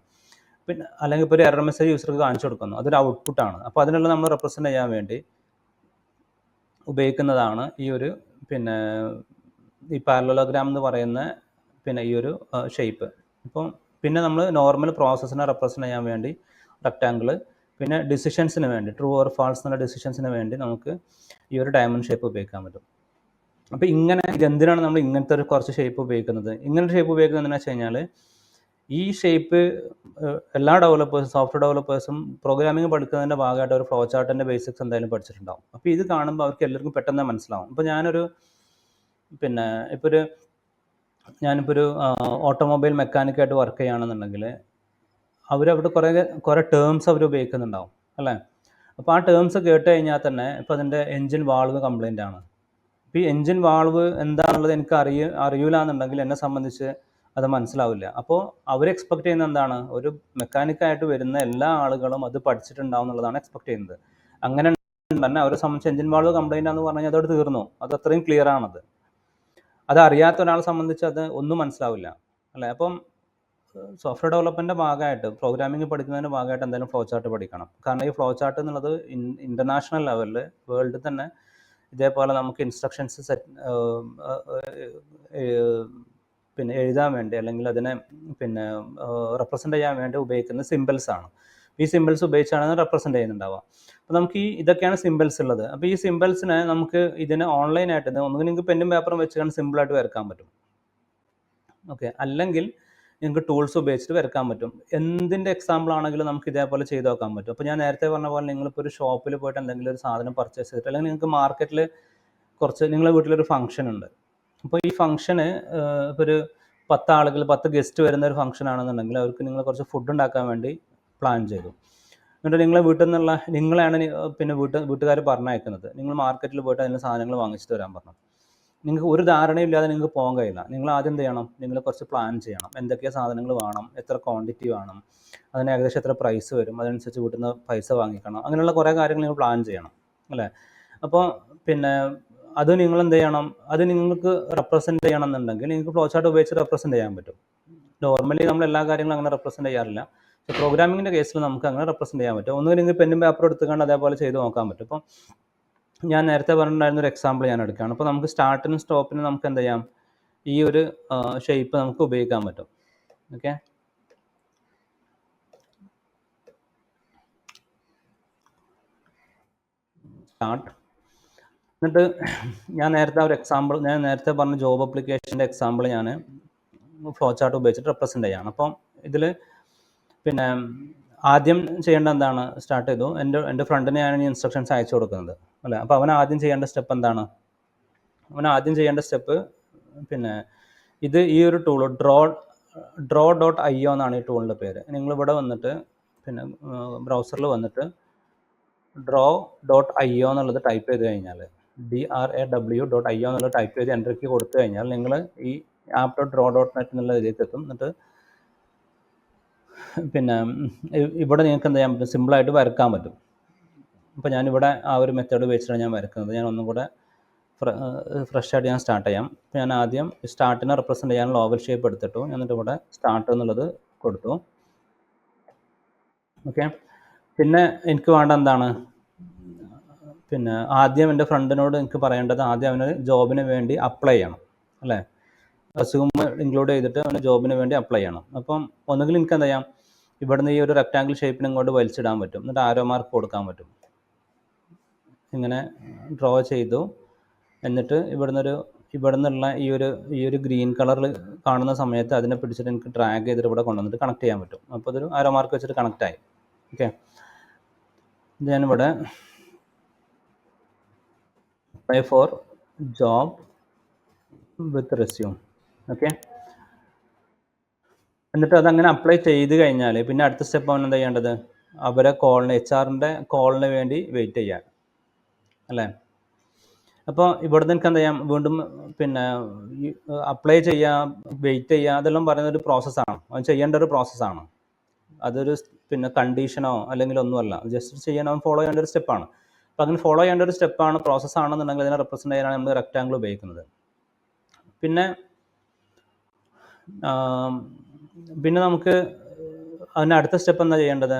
പിന്നെ അല്ലെങ്കിൽ ഇപ്പോൾ ഒരു എറർ മെസ്സേജ് യൂസർക്ക് കാണിച്ചു കൊടുക്കുന്നു, അതൊരു ഔട്ട്പുട്ടാണ്. അപ്പോൾ അതിനുള്ള നമ്മൾ റെപ്രസെൻ്റ് ചെയ്യാൻ വേണ്ടി ഉപയോഗിക്കുന്നതാണ് ഈ ഒരു പിന്നെ ഈ പാരലലോഗ്രാം എന്ന് പറയുന്ന പിന്നെ ഈ ഒരു ഷേപ്പ്. ഇപ്പം പിന്നെ നമ്മൾ നോർമൽ പ്രോസസ്സിനെ റെപ്രസെൻ്റ് ചെയ്യാൻ വേണ്ടി റെക്റ്റാങ്കിൾ, പിന്നെ ഡിസിഷൻസിന് വേണ്ടി ട്രൂ ഓർ ഫാൾസ് എന്നുള്ള ഡിസിഷൻസിന് വേണ്ടി നമുക്ക് ഈ ഒരു ഡയമണ്ട് ഷേപ്പ് ഉപയോഗിക്കാൻ പറ്റും. അപ്പോൾ ഇതെന്തിനാണ് നമ്മൾ ഇങ്ങനത്തെ ഒരു കുറച്ച് ഷേപ്പ് ഉപയോഗിക്കുന്നത്? ഇങ്ങനത്തെ ഷേപ്പ് ഉപയോഗിക്കുന്നത് എന്താണെന്ന് വെച്ച് കഴിഞ്ഞാൽ ഈ ഷേപ്പ് എല്ലാ സോഫ്റ്റ്വെയർ ഡെവലപ്പേഴ്സും പ്രോഗ്രാമിംഗ് പഠിക്കുന്നതിൻ്റെ ഭാഗമായിട്ട് ഒരു ഫ്ലോ ചാർട്ടിൻ്റെ ബേസിക്സ് എന്തായാലും പഠിച്ചിട്ടുണ്ടാവും. അപ്പോൾ ഇത് കാണുമ്പോൾ അവർക്ക് എല്ലാവർക്കും പെട്ടെന്ന് മനസ്സിലാവും. ഇപ്പോൾ ഞാനിപ്പോൾ ഒരു ഓട്ടോമൊബൈൽ മെക്കാനിക്കായിട്ട് വർക്ക് ചെയ്യുകയാണെന്നുണ്ടെങ്കിൽ അവരവിടെ കുറേ ടേംസ് അവർ ഉപയോഗിക്കുന്നുണ്ടാവും, അല്ലേ? അപ്പോൾ ആ ടേംസ് കേട്ട് കഴിഞ്ഞാൽ തന്നെ ഇപ്പോൾ അതിൻ്റെ എൻജിൻ വാൾവ് കംപ്ലൈൻ്റ് ആണ്. ഇപ്പോൾ ഈ എൻജിൻ വാൾവ് എന്താണെന്നുള്ളത് എനിക്ക് അറിയില്ല എന്നുണ്ടെങ്കിൽ എന്നെ സംബന്ധിച്ച് അത് മനസ്സിലാവില്ല. അപ്പോൾ അവർ എക്സ്പെക്ട് ചെയ്യുന്നത് എന്താണ്? ഒരു മെക്കാനിക്കായിട്ട് വരുന്ന എല്ലാ ആളുകളും അത് പഠിച്ചിട്ടുണ്ടാവും എന്നുള്ളതാണ് എക്സ്പെക്ട് ചെയ്യുന്നത്. അങ്ങനെ തന്നെ അവരെ സംബന്ധിച്ച് എൻജിൻ വാൾവ് കംപ്ലൈൻ്റ് ആണെന്ന് പറഞ്ഞു കഴിഞ്ഞാൽ അതോട് തീർന്നു. അത് അത്രയും ക്ലിയർ ആണത്. അത് അറിയാത്ത ഒരാളെ സംബന്ധിച്ച് അത് ഒന്നും മനസ്സിലാവില്ല അല്ലേ. അപ്പം സോഫ്റ്റ്വെയർ ഡെവലപ്മെൻറ്റിൻ്റെ ഭാഗമായിട്ട് പ്രോഗ്രാമിംഗ് പഠിക്കുന്നതിൻ്റെ ഭാഗമായിട്ട് എന്തായാലും ഫ്ലോ ചാർട്ട് പഠിക്കണം. കാരണം ഈ ഫ്ലോ ചാർട്ട് എന്നുള്ളത് ഇൻ്റർനാഷണൽ ലെവലിൽ വേൾഡിൽ തന്നെ ഇതേപോലെ നമുക്ക് ഇൻസ്ട്രക്ഷൻസ് പിന്നെ എഴുതാൻ വേണ്ടി അല്ലെങ്കിൽ അതിനെ പിന്നെ റെപ്രസെൻ്റ് ചെയ്യാൻ വേണ്ടി ഉപയോഗിക്കുന്ന സിമ്പിൾസ് ആണ്. ഈ സിമ്പിൾസ് ഉപയോഗിച്ചാണ് റെപ്രസെൻ്റ് ചെയ്യുന്നുണ്ടാവുക. അപ്പോൾ നമുക്ക് ഇതൊക്കെയാണ് സിമ്പിൾസ് ഉള്ളത്. അപ്പോൾ ഈ സിമ്പിൾസിനെ നമുക്ക് ഇതിന് ഓൺലൈനായിട്ട് ഒന്നുകിൽ നിങ്ങൾക്ക് പെന്നും പേപ്പറും വെച്ചുകൊണ്ട് സിമ്പിളായിട്ട് വരക്കാൻ പറ്റും. ഓക്കെ, അല്ലെങ്കിൽ നിങ്ങൾക്ക് ടൂൾസ് ഉപയോഗിച്ചിട്ട് വരക്കാൻ പറ്റും. എന്തിൻ്റെ എക്സാമ്പിൾ ആണെങ്കിലും നമുക്ക് ഇതേപോലെ ചെയ്ത് നോക്കാൻ പറ്റും. അപ്പോൾ ഞാൻ നേരത്തെ പറഞ്ഞ പോലെ നിങ്ങളിപ്പോൾ ഒരു ഷോപ്പിൽ പോയിട്ട് എന്തെങ്കിലും ഒരു സാധനം പർച്ചേസ് ചെയ്തിട്ട് അല്ലെങ്കിൽ നിങ്ങൾക്ക് മാർക്കറ്റിൽ നിങ്ങളുടെ വീട്ടിലൊരു ഫംഗ്ഷൻ ഉണ്ട്. അപ്പോൾ ഈ ഫംഗ്ഷന് ഇപ്പോൾ ഒരു 10 ആളുകൾ 10 ഗസ്റ്റ് വരുന്ന ഒരു ഫംഗ്ഷൻ ആണെന്നുണ്ടെങ്കിൽ അവർക്ക് നിങ്ങൾ കുറച്ച് ഫുഡ് ഉണ്ടാക്കാൻ വേണ്ടി പ്ലാൻ ചെയ്തു. എന്നിട്ട് നിങ്ങളെ വീട്ടിൽ നിന്നുള്ള നിങ്ങളെയാണ് പിന്നെ വീട്ടുകാർ പറഞ്ഞയക്കുന്നത്. നിങ്ങൾ മാർക്കറ്റിൽ പോയിട്ട് അതിൻ്റെ സാധനങ്ങൾ വാങ്ങിച്ചിട്ട് വരാൻ പറഞ്ഞു. നിങ്ങൾക്ക് ഒരു ധാരണയില്ലാതെ നിങ്ങൾക്ക് പോകാൻ കഴിയില്ല. നിങ്ങൾ ആദ്യം എന്ത് ചെയ്യണം? നിങ്ങൾ കുറച്ച് പ്ലാൻ ചെയ്യണം. എന്തൊക്കെ സാധനങ്ങൾ വേണം, എത്ര ക്വാണ്ടിറ്റി വേണം, അതിന് ഏകദേശം എത്ര പ്രൈസ് വരും, അതനുസരിച്ച് വീട്ടിൽ നിന്ന് പൈസ വാങ്ങിക്കണം. അങ്ങനെയുള്ള കുറേ കാര്യങ്ങൾ നിങ്ങൾ പ്ലാൻ ചെയ്യണം അല്ലേ. അപ്പോൾ പിന്നെ അത് നിങ്ങൾ എന്ത് ചെയ്യണം? അത് നിങ്ങൾക്ക് റെപ്രസെൻ്റ് ചെയ്യണം എന്നുണ്ടെങ്കിൽ നിങ്ങൾക്ക് ഫ്ലോ ചാർട്ട് ഉപയോഗിച്ച് റെപ്രസെൻ്റ് ചെയ്യാൻ പറ്റും. നോർമലി നമ്മൾ എല്ലാ കാര്യങ്ങളും അങ്ങനെ റെപ്രസെൻ്റ് ചെയ്യാറില്ല. പ്രോഗ്രാമിങ്ങിൻ്റെ കേസിൽ നമുക്ക് അങ്ങനെ റെപ്രസെൻ്റ് ചെയ്യാൻ പറ്റും. ഒന്നുകിൽ നിങ്ങൾക്ക് പെന്നും പേപ്പറും എടുത്തുകൊണ്ട് അതേപോലെ ചെയ്ത് നോക്കാൻ പറ്റും. ഇപ്പം ഞാൻ നേരത്തെ പറഞ്ഞിട്ടുണ്ടായിരുന്ന ഒരു എക്സാമ്പിൾ ഞാൻ എടുക്കുകയാണ്. അപ്പോൾ നമുക്ക് സ്റ്റാർട്ടിനും സ്റ്റോപ്പിനും നമുക്ക് എന്ത് ചെയ്യാം? ഈ ഒരു ഷേപ്പ് നമുക്ക് ഉപയോഗിക്കാൻ പറ്റും. Okay, start. എന്നിട്ട് ഞാൻ നേരത്തെ പറഞ്ഞ ജോബ് അപ്ലിക്കേഷൻ്റെ എക്സാമ്പിൾ ഞാൻ ഫ്ലോ ചാർട്ട് ഉപയോഗിച്ചിട്ട് റെപ്രസെൻ്റ് ചെയ്യാണ്. അപ്പം ഇതിൽ പിന്നെ ആദ്യം ചെയ്യേണ്ട എന്താണ്? സ്റ്റാർട്ട് ചെയ്തു. എൻ്റെ ഫ്രണ്ടിന് ഞാൻ ഇൻസ്ട്രക്ഷൻസ് അയച്ചു കൊടുക്കുന്നത് അല്ലേ. അപ്പോൾ അവൻ ആദ്യം ചെയ്യേണ്ട സ്റ്റെപ്പ് എന്താണ്? പിന്നെ ഈ ഒരു ടൂൾ draw.io എന്നാണ് ഈ ടൂളിൻ്റെ പേര്. നിങ്ങളിവിടെ വന്നിട്ട് പിന്നെ ബ്രൗസറിൽ വന്നിട്ട് draw.io എന്നുള്ളത് ടൈപ്പ് ചെയ്ത് കഴിഞ്ഞാൽ DRAW.io എന്നുള്ളത് ടൈപ്പ് ചെയ്ത് എൻ്റർ കീ കൊടുത്തു കഴിഞ്ഞാൽ നിങ്ങൾ ഈ app.draw.net എന്നുള്ള ഇതിലേക്ക് എത്തും. എന്നിട്ട് പിന്നെ ഇവിടെ നിങ്ങൾക്ക് എന്ത് ചെയ്യാൻ പറ്റും? സിമ്പിളായിട്ട് വരക്കാൻ പറ്റും. അപ്പോൾ ഞാനിവിടെ ആ ഒരു മെത്തേഡ് വെച്ചിട്ടാണ് ഞാൻ വരക്കുന്നത്. ഞാൻ ഒന്നും കൂടെ ഫ്രഷ് ആയിട്ട് ഞാൻ സ്റ്റാർട്ട് ചെയ്യാം. അപ്പോൾ ഞാൻ ആദ്യം സ്റ്റാർട്ടിനെ റെപ്രസെൻ്റ് ചെയ്യാനുള്ള ഓവൽ ഷേപ്പ് എടുത്തിട്ടു. എന്നിട്ട് ഇവിടെ സ്റ്റാർട്ട് എന്നുള്ളത് കൊടുത്തു. ഓക്കെ, പിന്നെ എനിക്ക് വേണ്ട എന്താണ്? പിന്നെ ആദ്യം എൻ്റെ ഫ്രണ്ടിനോട് എനിക്ക് പറയേണ്ടത് ആദ്യം അവന് ജോബിന് വേണ്ടി അപ്ലൈ ചെയ്യണം അല്ലേ. റെസ്യൂമ് ഇൻക്ലൂഡ് ചെയ്തിട്ട് അവന് ജോബിന് വേണ്ടി അപ്ലൈ ചെയ്യണം. അപ്പം ഒന്നുകിൽ എനിക്ക് എന്താ ചെയ്യാം? ഇവിടുന്ന് ഈ ഒരു റെക്റ്റാങ്കിൾ ഷേപ്പിന് ഇങ്ങോട്ട് വലിച്ചിടാൻ പറ്റും. എന്നിട്ട് ആരോ മാർക്ക് കൊടുക്കാൻ പറ്റും. ഇങ്ങനെ ഡ്രോ ചെയ്തു. എന്നിട്ട് ഇവിടുന്നുള്ള ഈ ഒരു ഗ്രീൻ കളറിൽ കാണുന്ന സമയത്ത് അതിനെ പിടിച്ചിട്ട് എനിക്ക് ഡ്രാഗ് ചെയ്തിട്ട് ഇവിടെ കൊണ്ടുവന്നിട്ട് കണക്ട് ചെയ്യാൻ പറ്റും. അപ്പോൾ അതൊരു ആരോ മാർക്ക് വെച്ചിട്ട് കണക്റ്റായി. ഓക്കെ, ഞാനിവിടെ apply for job with resume. Okay, എന്നിട്ട് അതങ്ങനെ അപ്ലൈ ചെയ്ത് കഴിഞ്ഞാൽ പിന്നെ അടുത്ത സ്റ്റെപ്പ് അവൻ എന്താ ചെയ്യേണ്ടത്? അവരെ HR-ൻ്റെ കോളിന് വേണ്ടി വെയിറ്റ് ചെയ്യാൻ അല്ലേ. അപ്പോൾ ഇവിടെ എനിക്ക് എന്താ ചെയ്യാം? വീണ്ടും പിന്നെ അപ്ലൈ ചെയ്യാം, വെയിറ്റ് ചെയ്യുക, അതെല്ലാം പറയുന്നൊരു പ്രോസസ്സാണ്. അവൻ ചെയ്യേണ്ട ഒരു പ്രോസസ്സാണ്. അതൊരു പിന്നെ കണ്ടീഷനോ അല്ലെങ്കിൽ ഒന്നുമല്ല. ജസ്റ്റ് ചെയ്യാൻ അവൻ ഫോളോ ചെയ്യേണ്ട ഒരു സ്റ്റെപ്പാണ്. അപ്പോൾ അങ്ങനെ ഫോളോ ചെയ്യേണ്ട ഒരു സ്റ്റെപ്പാണ്, പ്രോസസ്സാണെന്നുണ്ടെങ്കിൽ അതിനെ റെപ്രസെൻ്റ് ചെയ്യാനാണ് നമ്മൾ റെക്റ്റാങ്കിൾ ഉപയോഗിക്കുന്നത്. പിന്നെ നമുക്ക് അതിൻ്റെ അടുത്ത സ്റ്റെപ്പ് എന്താ ചെയ്യേണ്ടത്?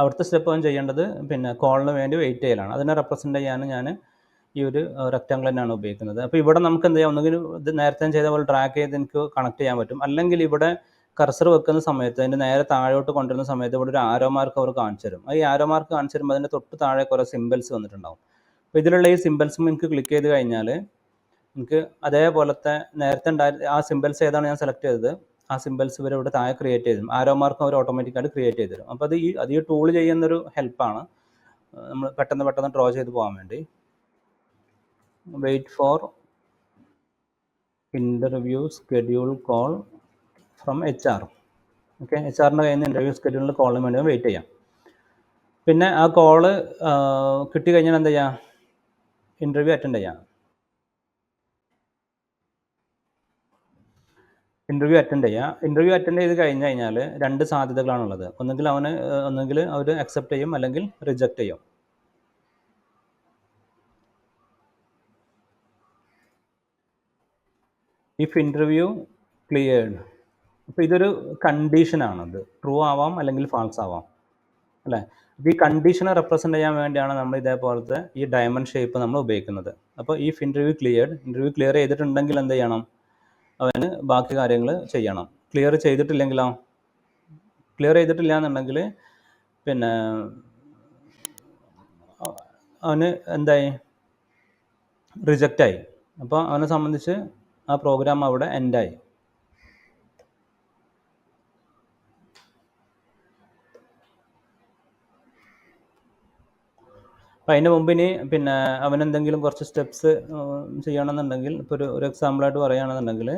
അടുത്ത സ്റ്റെപ്പ് അവൻ ചെയ്യേണ്ടത് പിന്നെ കോളിന് വേണ്ടി വെയിറ്റ് ചെയ്യലാണ്. അതിനെ റെപ്രസെൻ്റ് ചെയ്യാൻ ഞാൻ ഈ ഒരു റെക്റ്റാങ്കിൾ തന്നെയാണ് ഉപയോഗിക്കുന്നത്. അപ്പോൾ ഇവിടെ നമുക്ക് എന്ത് ചെയ്യാം? ഒന്നുകിൽ ഇത് നേരത്തെ ചെയ്ത പോലെ ഡ്രാഗ് ചെയ്ത് എനിക്ക് കണക്ട് ചെയ്യാൻ പറ്റും. അല്ലെങ്കിൽ ഇവിടെ കർസർ വെക്കുന്ന സമയത്ത് അതിൻ്റെ നേരെ താഴോട്ട് കൊണ്ടുവരുന്ന സമയത്ത് ഇവിടെ ഒരു ആരോ മാർക്ക് അവർ കാണിച്ചു തരും. ഈ ആരോ മാർക്ക് കാണിച്ചു തരുമ്പോൾ അതിൻ്റെ തൊട്ട് താഴെ കുറേ സിമ്പിൾസ് വന്നിട്ടുണ്ടാവും. അപ്പോൾ ഇതിലുള്ള ഈ സിമ്പിൾസും എനിക്ക് ക്ലിക്ക് ചെയ്ത് കഴിഞ്ഞാൽ എനിക്ക് അതേപോലത്തെ നേരത്തെ ആ സിമ്പിൾസ് ഏതാണ് ഞാൻ സെലക്ട് ചെയ്തത്, ആ സിമ്പിൾസ് ഇവർ ഇവിടെ താഴെ ക്രിയേറ്റ് ചെയ്തു തരും. ആരോ മാർക്കും അവർ ഓട്ടോമാറ്റിക്കായിട്ട് ക്രിയേറ്റ് ചെയ്ത് തരും. അപ്പോൾ അത് ഈ ടൂൾ ചെയ്യുന്നൊരു ഹെൽപ്പാണ് നമ്മൾ പെട്ടെന്ന് ഡ്രോ ചെയ്ത് പോകാൻ വേണ്ടി. Wait for interview schedule call from HR. Okay, HR-ൻ്റെ കയ്യിൽ നിന്ന് ഇൻ്റർവ്യൂ സ്കെഡ്യൂളിൻ്റെ കോളിന് വേണ്ടി വെയിറ്റ് ചെയ്യാം. പിന്നെ ആ കോള് കിട്ടിക്കഴിഞ്ഞാൽ എന്താ ചെയ്യുക? ഇൻ്റർവ്യൂ അറ്റൻഡ് ചെയ്യാം. ഇൻ്റർവ്യൂ അറ്റൻഡ് ചെയ്ത് കഴിഞ്ഞ് കഴിഞ്ഞാൽ 2 സാധ്യതകളാണുള്ളത്. ഒന്നുകിൽ അവർ അക്സെപ്റ്റ് ചെയ്യും, അല്ലെങ്കിൽ റിജക്റ്റ് ചെയ്യും. ഇഫ് ഇൻ്റർവ്യൂ ക്ലിയർഡ്, അപ്പോൾ ഇതൊരു കണ്ടീഷനാണത്. ട്രൂ ആവാം, അല്ലെങ്കിൽ ഫാൾസ് ആവാം, അല്ലേ? അപ്പോൾ ഈ കണ്ടീഷനെ റെപ്രസെൻ്റ് ചെയ്യാൻ വേണ്ടിയാണ് നമ്മൾ ഇതേപോലത്തെ ഈ ഡയമണ്ട് ഷേപ്പ് നമ്മൾ ഉപയോഗിക്കുന്നത്. അപ്പോൾ ഇഫ് ഇൻ്റർവ്യൂ ക്ലിയർ ചെയ്തിട്ടുണ്ടെങ്കിൽ എന്ത് ചെയ്യണം? അവന് ബാക്കി കാര്യങ്ങൾ ചെയ്യണം. ക്ലിയർ ചെയ്തിട്ടില്ല എന്നുണ്ടെങ്കിൽ പിന്നെ അവന് എന്തായി? റിജക്റ്റായി. അപ്പോൾ അവനെ സംബന്ധിച്ച് ആ പ്രോഗ്രാം അവിടെ എൻഡായി. അപ്പം അതിന് മുമ്പിന് പിന്നെ അവനെന്തെങ്കിലും കുറച്ച് സ്റ്റെപ്സ് ചെയ്യണമെന്നുണ്ടെങ്കിൽ, ഇപ്പോൾ ഒരു എക്സാമ്പിളായിട്ട് പറയുകയാണെന്നുണ്ടെങ്കിൽ,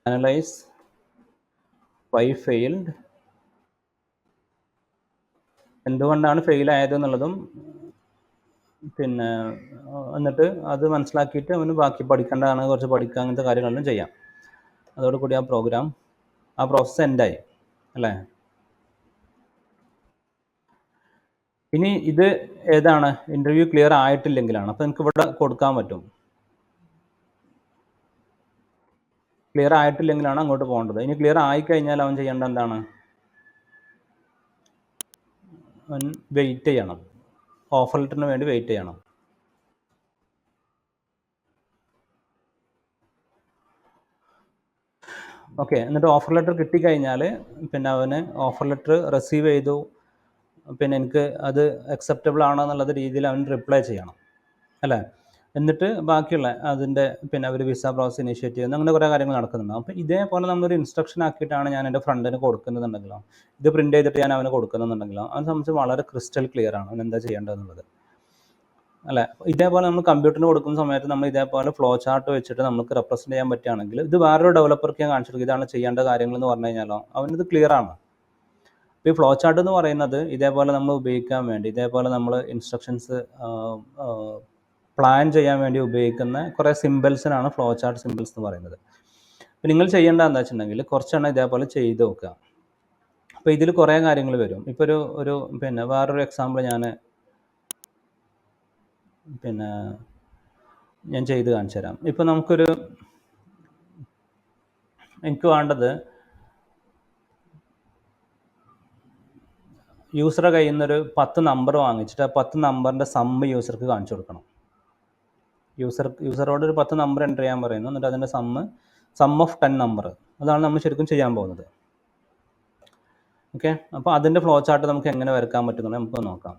അനലൈസ് വൈ ഫെയിൽഡ്, എന്തുകൊണ്ടാണ് ഫെയിൽ ആയതെന്നുള്ളതും പിന്നെ എന്നിട്ട് അത് മനസ്സിലാക്കിയിട്ട് അവന് ബാക്കി പഠിക്കേണ്ടതാണ്, കുറച്ച് പഠിക്കുക, അങ്ങനത്തെ കാര്യങ്ങളെല്ലാം ചെയ്യാം. അതോടുകൂടി ആ പ്രോസസ്സ് എൻഡായി, അല്ലേ? ഇനി ഇത് ഏതാണ്? ഇൻ്റർവ്യൂ ക്ലിയർ ആയിട്ടില്ലെങ്കിലാണ്. അപ്പോൾ എനിക്ക് ഇവിടെ കൊടുക്കാൻ പറ്റും, ക്ലിയർ ആയിട്ടില്ലെങ്കിലാണ് അങ്ങോട്ട് പോകേണ്ടത്. ഇനി ക്ലിയർ ആയിക്കഴിഞ്ഞാൽ അവൻ ചെയ്യേണ്ട എന്താണ്? അവൻ വെയിറ്റ് ചെയ്യണം, ഓഫർ ലെറ്ററിന് വേണ്ടി വെയിറ്റ് ചെയ്യണം. ഓക്കെ, എന്നിട്ട് ഓഫർ ലെറ്റർ കിട്ടിക്കഴിഞ്ഞാൽ പിന്നെ അവന് ഓഫർ ലെറ്റർ റിസീവ് ചെയ്തു, പിന്നെ എനിക്ക് അത് അക്സെപ്റ്റബിൾ ആണോ എന്നുള്ളത് രീതിയിൽ അവൻ റിപ്ലൈ ചെയ്യണം, അല്ലേ? എന്നിട്ട് ബാക്കിയുള്ള അതിൻ്റെ പിന്നെ അവർ വിസ പ്രോസസ് ഇനിഷ്യേറ്റ് ചെയ്യുന്ന അങ്ങനെ കുറേ കാര്യങ്ങൾ നടക്കുന്നുണ്ടാവും. അപ്പോൾ ഇതേപോലെ നമ്മളൊരു ഇൻസ്ട്രക്ഷൻ ആക്കിയിട്ടാണ് ഞാൻ എൻ്റെ ഫ്രണ്ടിന് കൊടുക്കുന്നുണ്ടെങ്കിലോ, ഇത് പ്രിൻ്റ് ചെയ്തിട്ട് ഞാൻ അവന് കൊടുക്കുന്നുണ്ടെങ്കിലോ, അവനെ സംബന്ധിച്ച് വളരെ ക്രിസ്റ്റൽ ക്ലിയർ ആണ് അവൻ എന്താ ചെയ്യേണ്ടതെന്നുള്ളത്, അല്ലേ? ഇതേപോലെ നമ്മൾ കമ്പ്യൂട്ടറിന് കൊടുക്കുന്ന സമയത്ത് നമ്മൾ ഇതേപോലെ ഫ്ലോ ചാർട്ട് വെച്ചിട്ട് നമുക്ക് റെപ്രസെൻറ്റ് ചെയ്യാൻ പറ്റുകയാണെങ്കിൽ, ഇത് വേറൊരു ഡെവലപ്പർക്ക് ഞാൻ കാണിച്ചു കൊടുക്കും, ഇതാണ് ചെയ്യേണ്ട കാര്യങ്ങൾ എന്ന് പറഞ്ഞു കഴിഞ്ഞാലോ അവനിത് ക്ലിയർ ആണ്. അപ്പോൾ ഈ ഫ്ലോ ചാർട്ട് എന്ന് പറയുന്നത് ഇതേപോലെ നമ്മൾ ഉപയോഗിക്കാൻ വേണ്ടി, ഇതേപോലെ നമ്മൾ ഇൻസ്ട്രക്ഷൻസ് പ്ലാൻ ചെയ്യാൻ വേണ്ടി ഉപയോഗിക്കുന്ന കുറേ സിമ്പിൾസിനാണ് ഫ്ലോ ചാർട്ട് സിമ്പിൾസ് എന്ന് പറയുന്നത്. അപ്പോൾ നിങ്ങൾ ചെയ്യേണ്ട എന്താ വെച്ചിട്ടുണ്ടെങ്കിൽ കുറച്ചെണ്ണം ഇതേപോലെ ചെയ്ത് നോക്കുക. അപ്പോൾ ഇതിൽ കുറേ കാര്യങ്ങൾ വരും. ഇപ്പോൾ ഒരു പിന്നെ വേറൊരു എക്സാമ്പിൾ ഞാൻ ചെയ്ത് കാണിച്ചു തരാം. ഇപ്പോൾ എനിക്ക് വേണ്ടത് യൂസറുടെ കയ്യിൽ നിന്നൊരു 10 നമ്പർ വാങ്ങിച്ചിട്ട് ആ 10 നമ്പറിൻ്റെ സമ്മ് യൂസർക്ക് കാണിച്ചു കൊടുക്കണം. യൂസറോട് ഒരു 10 നമ്പർ എൻ്റർ ചെയ്യാൻ പറയുന്നു, എന്നിട്ട് അതിൻ്റെ സം ഓഫ് 10 നമ്പർ, അതാണ് നമ്മൾ ശരിക്കും ചെയ്യാൻ പോകുന്നത്. ഓക്കെ, അപ്പോൾ അതിൻ്റെ ഫ്ലോ ചാർട്ട് നമുക്ക് എങ്ങനെ വരക്കാൻ പറ്റുന്നുള്ളത് നമുക്ക് നോക്കാം.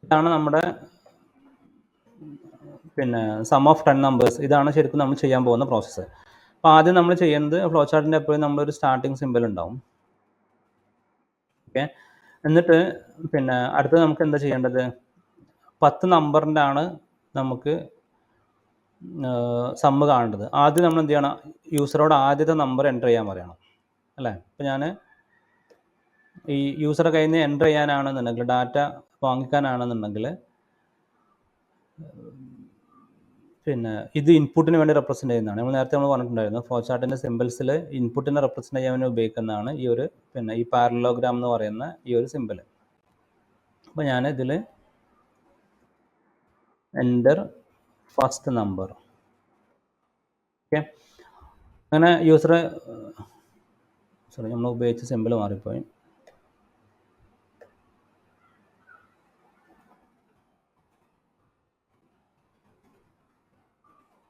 ഇതാണ് നമ്മുടെ പിന്നെ സം ഓഫ് 10 നമ്പേഴ്സ്. ഇതാണ് ശരിക്കും നമ്മൾ ചെയ്യാൻ പോകുന്ന പ്രോസസ്സ്. അപ്പോൾ ആദ്യം നമ്മൾ ചെയ്യുന്നത് ഫ്ലോ ചാർട്ടിൻ്റെ എപ്പോഴും നമ്മളൊരു സ്റ്റാർട്ടിങ് സിമ്പിൾ ഉണ്ടാവും. ഓക്കെ, എന്നിട്ട് പിന്നെ അടുത്തത് നമുക്ക് എന്താ ചെയ്യേണ്ടത്? 10 നമ്പറിൻ്റെ ആണ് നമുക്ക് സമ്മ് കാണേണ്ടത്. ആദ്യം നമ്മൾ എന്ത് ചെയ്യണം? യൂസറോട് ആദ്യത്തെ നമ്പർ എൻ്റർ ചെയ്യാൻ പറയണം, അല്ലേ? അപ്പോൾ ഞാൻ ഈ യൂസറുടെ കയ്യിൽ നിന്ന് എൻ്റർ ചെയ്യാനാണെന്നുണ്ടെങ്കിൽ, ഡാറ്റ വാങ്ങിക്കാനാണെന്നുണ്ടെങ്കിൽ, പിന്നെ ഇത് ഇൻപുട്ടിന് വേണ്ടി റെപ്രസെൻ്റ് ചെയ്യുന്നതാണ്. നേരത്തെ നമ്മൾ പറഞ്ഞിട്ടുണ്ടായിരുന്നു, ഫ്ലോ ചാർട്ടിൻ്റെ സിമ്പിൾസിൽ ഇൻപുട്ടിനെ റെപ്രസെൻ്റ് ചെയ്യാൻ വേണ്ടി ഉപയോഗിക്കുന്നതാണ് ഈ പാരലോഗ്രാം എന്ന് പറയുന്ന ഈ ഒരു സിമ്പിൾ. അപ്പോൾ ഞാൻ ഇതിൽ എൻ്റർ ഫസ്റ്റ് നമ്പർ. ഓക്കെ, അങ്ങനെ നമ്മൾ ഉപയോഗിച്ച സിമ്പിൾ മാറിപ്പോയി.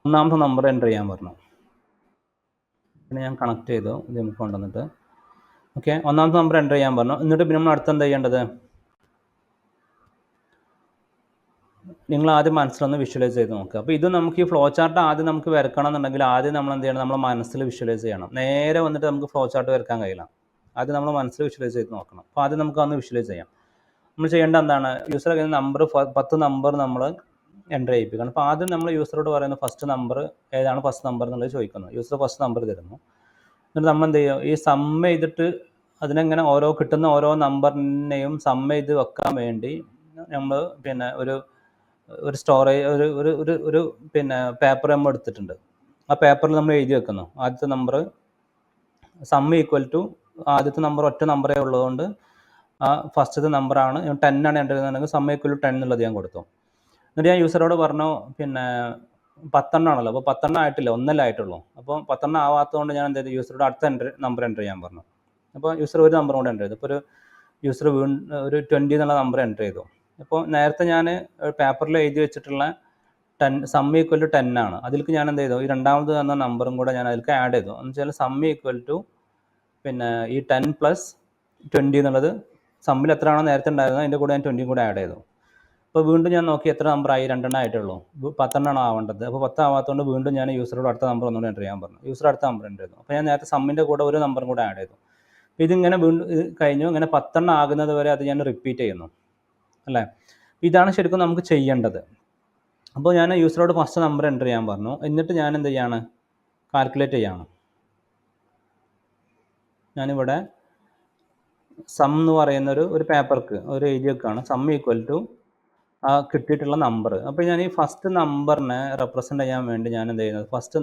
ഒന്നാമത്തെ നമ്പർ എൻ്റർ ചെയ്യാൻ പറഞ്ഞു. പിന്നെ ഞാൻ കണക്ട് ചെയ്തു, ഇത് നമുക്ക് കൊണ്ടുവന്നിട്ട്. ഓക്കെ, ഒന്നാമത്തെ നമ്പർ എൻ്റർ ചെയ്യാൻ പറഞ്ഞു. എന്നിട്ട് പിന്നെ നമ്മൾ അടുത്ത് എന്താ ചെയ്യേണ്ടത്? നിങ്ങൾ ആദ്യം മനസ്സിലൊന്ന് വിഷ്വലൈസ് ചെയ്ത് നോക്കുക. അപ്പോൾ ഇത് നമുക്ക് ഈ ഫ്ലോ ചാർട്ട് ആദ്യം നമുക്ക് വരക്കണം എന്നുണ്ടെങ്കിൽ ആദ്യം നമ്മൾ എന്ത് ചെയ്യണം? നമ്മുടെ മനസ്സിൽ വിഷ്വലൈസ് ചെയ്യണം. നേരെ വന്നിട്ട് നമുക്ക് ഫ്ലോ ചാർട്ട് വരക്കാൻ കഴിയില്ല. ആദ്യം നമ്മൾ മനസ്സിൽ വിഷ്വലൈസ് ചെയ്ത് നോക്കണം. അപ്പോൾ ആദ്യം നമുക്ക് അന്ന് വിഷ്വലൈസ് ചെയ്യാം. നമ്മൾ ചെയ്യേണ്ട എന്താണ്? യൂസർ നമ്പർ 10 നമ്പർ നമ്മൾ എൻ്റർ ചെയ്യിപ്പിക്കണം. അപ്പോൾ ആദ്യം നമ്മൾ യൂസറോട് പറയുന്ന ഫസ്റ്റ് നമ്പർ ഏതാണ് ഫസ്റ്റ് നമ്പർ എന്നുള്ളത് ചോദിക്കുന്നു. യൂസർ ഫസ്റ്റ് നമ്പർ തരുന്നു. എന്നിട്ട് നമ്മൾ എന്ത് ചെയ്യുക, ഈ സം ചെയ്തിട്ട് അതിനെങ്ങനെ കിട്ടുന്ന ഓരോ നമ്പറിനെയും സം ചെയ്ത് വെക്കാൻ വേണ്ടി നമ്മൾ പിന്നെ ഒരു സ്റ്റോറേജ് ഒരു പിന്നെ പേപ്പർ നമ്മൾ എടുത്തിട്ടുണ്ട്. ആ പേപ്പറിൽ നമ്മൾ എഴുതി വെക്കുന്നു ആദ്യത്തെ നമ്പർ സം ഈക്വൽ ടു ആദ്യത്തെ നമ്പർ ഒറ്റ നമ്പറേ ഉള്ളതുകൊണ്ട് ആ ഫസ്റ്റത്തെ നമ്പറാണ് 10 ആണ് എൻ്റർ ചെയ്യുന്നതെങ്കിൽ സം ഈക്വൽ ടു 10 എന്നുള്ളത് ഞാൻ കൊടുത്തു. എന്നിട്ട് ഞാൻ യൂസറോട് പറഞ്ഞു പിന്നെ 10 ആണല്ലോ, അപ്പോൾ 10 ആയിട്ടില്ല, 1 ആയിട്ടുള്ളൂ. അപ്പോൾ 10 ആവാത്തതുകൊണ്ട് ഞാൻ എന്ത് ചെയ്തു, യൂസറോട് അടുത്ത നമ്പർ എൻ്റർ ചെയ്യാൻ പറഞ്ഞു. അപ്പോൾ യൂസർ ഒരു നമ്പർ കൂടെ എൻ്റർ ചെയ്തു. ഇപ്പോൾ യൂസർ ഒരു 20 എന്നുള്ള നമ്പർ എൻ്റർ ചെയ്തു. അപ്പോൾ നേരത്തെ ഞാൻ പേപ്പറിൽ എഴുതി വെച്ചിട്ടുള്ള 10 സം ഈക്വൽ ടു 10 ആണ്. അതിലേക്ക് ഞാൻ എന്ത് ചെയ്തു, ഈ രണ്ടാമത് തന്ന നമ്പറും കൂടെ ഞാൻ അതിലേക്ക് ആഡ് ചെയ്തു. എന്ന് വെച്ചാൽ സം ഈക്വൽ ടു പിന്നെ ഈ 10 പ്ലസ് 20 എന്നുള്ളത് സമ്മിൽ എത്രയാണോ നേരത്തെ ഉണ്ടായിരുന്നത് അതിൻ്റെ കൂടെ ഞാൻ 20 കൂടെ ആഡ് ചെയ്തു. അപ്പോൾ വീണ്ടും ഞാൻ നോക്കി എത്ര നമ്പറായി, 2 ആയിട്ടുള്ളൂ. 10 ആവേണ്ടത്. അപ്പോൾ 10 ആവാത്തതുകൊണ്ട് വീണ്ടും ഞാൻ യൂസറോട് അടുത്ത നമ്പർ ഒന്നുകൂടെ എൻ്റർ ചെയ്യാൻ പറഞ്ഞു. യൂസർ അടുത്ത നമ്പർ എൻ്റർ ചെയ്തു. അപ്പോൾ ഞാൻ നേരത്തെ സമ്മിൻ്റെ കൂടെ ഒരു നമ്പറും കൂടെ ആഡ് ചെയ്തു. അപ്പോൾ ഇതിങ്ങനെ വീണ്ടും കഴിഞ്ഞു. ഇങ്ങനെ 10 ആകുന്നത് വരെ അത് ഞാൻ റിപ്പീറ്റ് ചെയ്യുന്നു അല്ലേ. ഇതാണ് ശരിക്കും നമുക്ക് ചെയ്യേണ്ടത്. അപ്പോൾ ഞാൻ യൂസറോട് ഫസ്റ്റ് നമ്പർ എൻ്റർ ചെയ്യാൻ പറഞ്ഞു. എന്നിട്ട് ഞാൻ എന്ത് ചെയ്യാണ്, കാൽക്കുലേറ്റ് ചെയ്യാണ്. ഞാനിവിടെ സം എന്ന് പറയുന്ന ഒരു പേപ്പർക്ക് ഒരു എഴുതി വെക്കുകയാണ്. സം ഈക്വൽ ടു ആ കിട്ടിയിട്ടുള്ള നമ്പർ. അപ്പോൾ ഞാൻ ഈ ഫസ്റ്റ് നമ്പറിനെ റെപ്രസെൻ്റ് ചെയ്യാൻ വേണ്ടി ഞാൻ എന്ത് ചെയ്യുന്നത്, ഫസ്റ്റ്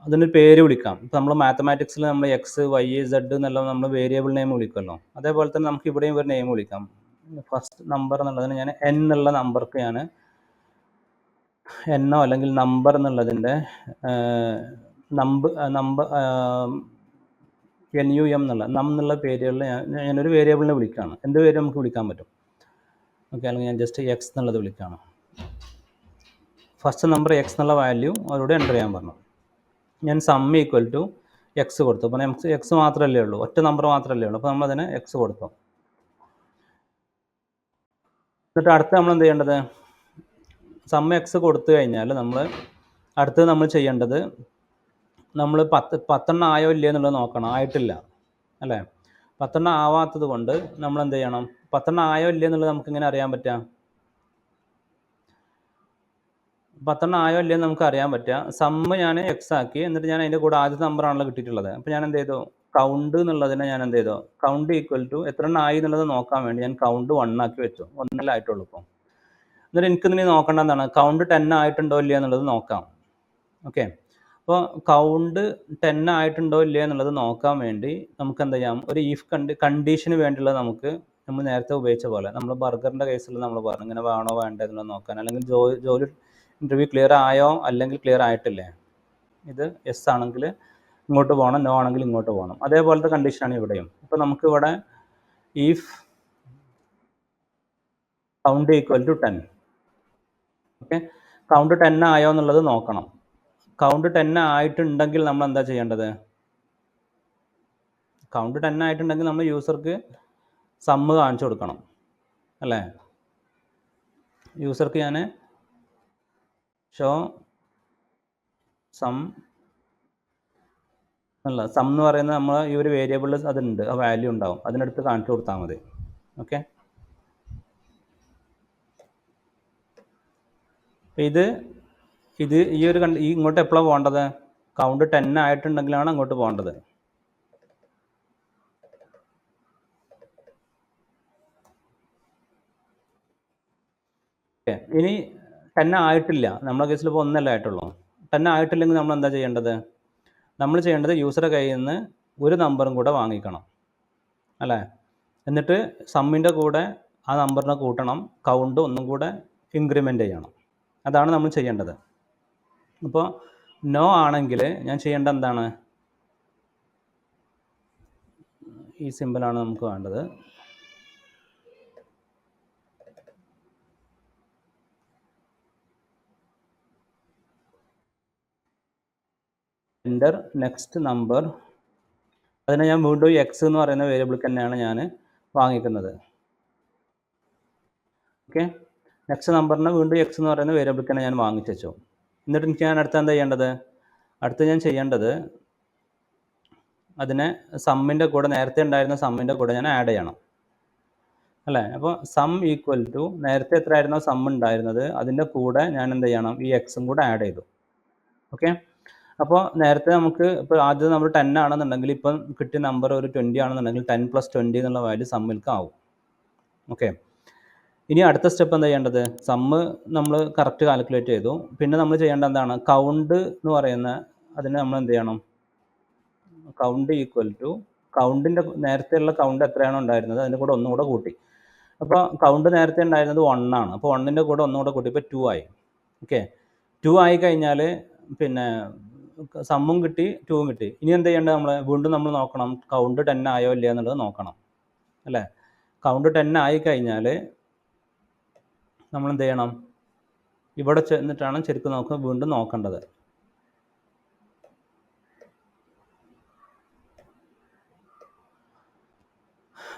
അതിനൊരു പേര് വിളിക്കാം. ഇപ്പോൾ നമ്മൾ മാത്തമാറ്റിക്സിൽ നമ്മൾ എക്സ് വൈ സെഡ് എന്നുള്ളത് നമ്മൾ വേരിയബിൾ നെയിം വിളിക്കുമല്ലോ, അതേപോലെ തന്നെ നമുക്ക് ഇവിടെയും ഒരു നെയിം വിളിക്കാം. ഫസ്റ്റ് നമ്പർ എന്നുള്ളതിന് ഞാൻ എൻ എന്നുള്ള നമ്പർക്ക് ഞാൻ എന്നോ അല്ലെങ്കിൽ നമ്പർ എന്നുള്ളതിൻ്റെ നമ്പർ NUM എന്നുള്ള പേരുകളിൽ ഞാനൊരു വേരിയബിളിനെ വിളിക്കുകയാണ്. എന്ത് പേര് നമുക്ക് വിളിക്കാൻ പറ്റും. ഓക്കെ, അല്ലെങ്കിൽ ഞാൻ ജസ്റ്റ് എക്സ് എന്നുള്ളത് വിളിക്കുകയാണ്. ഫസ്റ്റ് നമ്പർ എക്സ് എന്നുള്ള വാല്യൂ അവരോട് എൻ്റർ ചെയ്യാൻ പറഞ്ഞു. ഞാൻ സം ഈക്വൽ ടു എക്സ് കൊടുത്തു. അപ്പോൾ നമുക്ക് എക്സ് മാത്രമല്ലേ ഉള്ളൂ, ഒറ്റ നമ്പർ മാത്രമല്ലേ ഉള്ളൂ. അപ്പോൾ നമ്മളതിന് എക്സ് കൊടുത്തു. എന്നിട്ട് അടുത്ത് നമ്മൾ എന്ത് ചെയ്യേണ്ടത്, സം എക്സ് കൊടുത്തു കഴിഞ്ഞാൽ അടുത്തത് നമ്മൾ ചെയ്യേണ്ടത്, നമ്മൾ 10 ആയോ ഇല്ലേ എന്നുള്ളത് നോക്കണം. ആയിട്ടില്ല അല്ലേ. 10 ആവാത്തത് കൊണ്ട് നമ്മൾ എന്ത് ചെയ്യണം, 10 ആയോ ഇല്ലേ എന്നുള്ളത് നമുക്ക് ഇങ്ങനെ അറിയാൻ പറ്റുക, 10 ആയോ ഇല്ലേ എന്ന് നമുക്ക് അറിയാൻ പറ്റുക. സമ്മ് ഞാൻ എക്സ് ആക്കി, എന്നിട്ട് ഞാൻ അതിൻ്റെ കൂടെ ആദ്യത്തെ നമ്പറാണല്ലോ കിട്ടിയിട്ടുള്ളത്. അപ്പോൾ ഞാൻ എന്ത് ചെയ്തു, കൗണ്ട് എന്നുള്ളതിനെ ഞാൻ എന്ത് ചെയ്തു, കൗണ്ട് ഈക്വൽ ടു എത്ര ആയി എന്നുള്ളത് നോക്കാൻ വേണ്ടി ഞാൻ കൗണ്ട് 1 ആക്കി വെച്ചു. 1 ആയിട്ടുള്ളൂ ഇപ്പോൾ. എന്നിട്ട് എനിക്കിതിന് നോക്കേണ്ട എന്താണ്, കൗണ്ട് 10 ആയിട്ടുണ്ടോ ഇല്ല എന്നുള്ളത് നോക്കാം. ഓക്കെ, അപ്പോൾ കൗണ്ട് 10 ആയിട്ടുണ്ടോ ഇല്ല എന്നുള്ളത് നോക്കാൻ വേണ്ടി നമുക്ക് എന്ത് ചെയ്യാം, ഒരു ഇഫ് കണ്ടീഷന് വേണ്ടിയുള്ളത് നമ്മൾ നേരത്തെ ഉപയോഗിച്ച പോലെ നമ്മൾ ബർഗറിൻ്റെ കേസിൽ നമ്മൾ പറഞ്ഞു ഇങ്ങനെ വേണോ വേണ്ടോ എന്നുള്ളത് നോക്കാൻ, അല്ലെങ്കിൽ ജോലി ഇൻ്റർവ്യൂ ക്ലിയർ ആയോ അല്ലെങ്കിൽ ക്ലിയർ ആയിട്ടില്ലേ, ഇത് യെസ് ആണെങ്കിൽ ഇങ്ങോട്ട് പോകണം, നോ ആണെങ്കിൽ ഇങ്ങോട്ട് പോകണം. അതേപോലത്തെ കണ്ടീഷനാണ് ഇവിടെയും. ഇപ്പോൾ നമുക്കിവിടെ if count equal to 10, okay, count 10 ആയോ എന്നുള്ളത് നോക്കണം. കൗണ്ട് 10 ആയിട്ടുണ്ടെങ്കിൽ നമ്മൾ എന്താ ചെയ്യേണ്ടത്, കൗണ്ട് 10 ആയിട്ടുണ്ടെങ്കിൽ നമ്മൾ യൂസർക്ക് സമ്മ് കാണിച്ചു കൊടുക്കണം അല്ലേ. യൂസർക്ക് ഞാൻ ഷോ സം സം എന്ന് പറയുന്നത് നമ്മൾ ഈ ഒരു വേരിയബിളിൽ അതുണ്ട്, ആ വാല്യൂ ഉണ്ടാവും, അതിനടുത്ത് കാണിച്ചു കൊടുത്താൽ മതി. ഓക്കെ, ഇത് ഈ ഒരു ഇങ്ങോട്ട് എപ്പോഴാണ് പോകേണ്ടത്, കൗണ്ട് 10 ആയിട്ടുണ്ടെങ്കിലാണ് അങ്ങോട്ട് പോകേണ്ടത്. ഓക്കെ, ഇനി 10 ആയിട്ടില്ല, നമ്മളെ കേസിൽ ഇപ്പോൾ 1 ആയിട്ടുള്ളൂ. 10 ആയിട്ടില്ലെങ്കിൽ നമ്മൾ എന്താ ചെയ്യേണ്ടത്, നമ്മൾ ചെയ്യേണ്ടത് യൂസറുടെ കയ്യിൽ നിന്ന് ഒരു നമ്പറും കൂടെ വാങ്ങിക്കണം അല്ലേ. എന്നിട്ട് സമ്മിൻ്റെ കൂടെ ആ നമ്പറിനെ കൂട്ടണം, കൗണ്ട് ഒന്നും കൂടെ ഇൻക്രിമെൻ്റ് ചെയ്യണം. അതാണ് നമ്മൾ ചെയ്യേണ്ടത്. അപ്പോൾ നോ ആണെങ്കിൽ ഞാൻ ചെയ്യേണ്ട എന്താണ്, ഈ സിമ്പിളാണ് നമുക്ക് വേണ്ടത്. എൻ്റർ നെക്സ്റ്റ് നമ്പർ, അതിനെ ഞാൻ വീണ്ടും എക്സ് എന്ന് പറയുന്ന വേരിയബിൾക്ക് തന്നെയാണ് ഞാൻ വാങ്ങിക്കുന്നത്. ഓക്കെ, നെക്സ്റ്റ് നമ്പറിനെ വീണ്ടും എക്സ് എന്ന് പറയുന്ന വേരിയബിൾക്ക് തന്നെ ഞാൻ വാങ്ങിച്ചു വെച്ചു. എന്നിട്ട് എനിക്ക് ഞാൻ അടുത്ത് എന്താ ചെയ്യേണ്ടത്, അടുത്ത് ഞാൻ ചെയ്യേണ്ടത് അതിനെ സമ്മിൻ്റെ കൂടെ, നേരത്തെ ഉണ്ടായിരുന്ന സമ്മിൻ്റെ കൂടെ ഞാൻ ആഡ് ചെയ്യണം. അല്ലേ? അപ്പോൾ സം ഈക്വൽ ടു നേരത്തെ എത്രയായിരുന്നോ സം ഉണ്ടായിരുന്നത് അതിൻ്റെ കൂടെ ഞാൻ എന്ത് ചെയ്യണം, ഈ എക്സും കൂടെ ആഡ് ചെയ്തു. ഓക്കെ. അപ്പോൾ നേരത്തെ നമുക്ക് ഇപ്പോൾ ആദ്യം നമ്മൾ 10 ആണെന്നുണ്ടെങ്കിൽ ഇപ്പം കിട്ടിയ നമ്പർ ഒരു 20 ആണെന്നുണ്ടെങ്കിൽ 10 + 20 എന്നുള്ള വാല്യൂ സമ്മിൽക്ക് ആവും. ഓക്കെ. ഇനി അടുത്ത സ്റ്റെപ്പ് എന്താ ചെയ്യേണ്ടത്? സമ്മ് നമ്മൾ കറക്റ്റ് കാൽക്കുലേറ്റ് ചെയ്തു. പിന്നെ നമ്മൾ ചെയ്യേണ്ടത് എന്താണ്? കൗണ്ട് എന്ന് പറയുന്ന അതിനെ നമ്മൾ എന്ത് ചെയ്യണം? കൗണ്ട് ഈക്വൽ ടു കൗണ്ടിൻ്റെ നേരത്തെയുള്ള കൗണ്ട് എത്രയാണോ ഉണ്ടായിരുന്നത് അതിൻ്റെ കൂടെ ഒന്നും കൂടെ കൂട്ടി. അപ്പോൾ കൗണ്ട് നേരത്തെ ഉണ്ടായിരുന്നത് 1 ആണ്. അപ്പോൾ 1ൻ്റെ കൂടെ ഒന്നും കൂടെ കൂട്ടി, ഇപ്പോൾ 2 ആയി. ഓക്കെ. 2 ആയി കഴിഞ്ഞാൽ പിന്നെ സമ്മും കിട്ടി 2ഉം കിട്ടി. ഇനി എന്ത് ചെയ്യേണ്ടത്? നമ്മൾ വീണ്ടും നമ്മൾ നോക്കണം കൗണ്ട് 10 ആയോ ഇല്ല എന്നുള്ളത് നോക്കണം, അല്ലേ? കൗണ്ട് 10 ആയി കഴിഞ്ഞാൽ നമ്മൾ എന്ത് ചെയ്യണം? ഇവിടെ ചെന്നിട്ടാണ് ശരിക്കും നമുക്ക് വീണ്ടും നോക്കേണ്ടത്.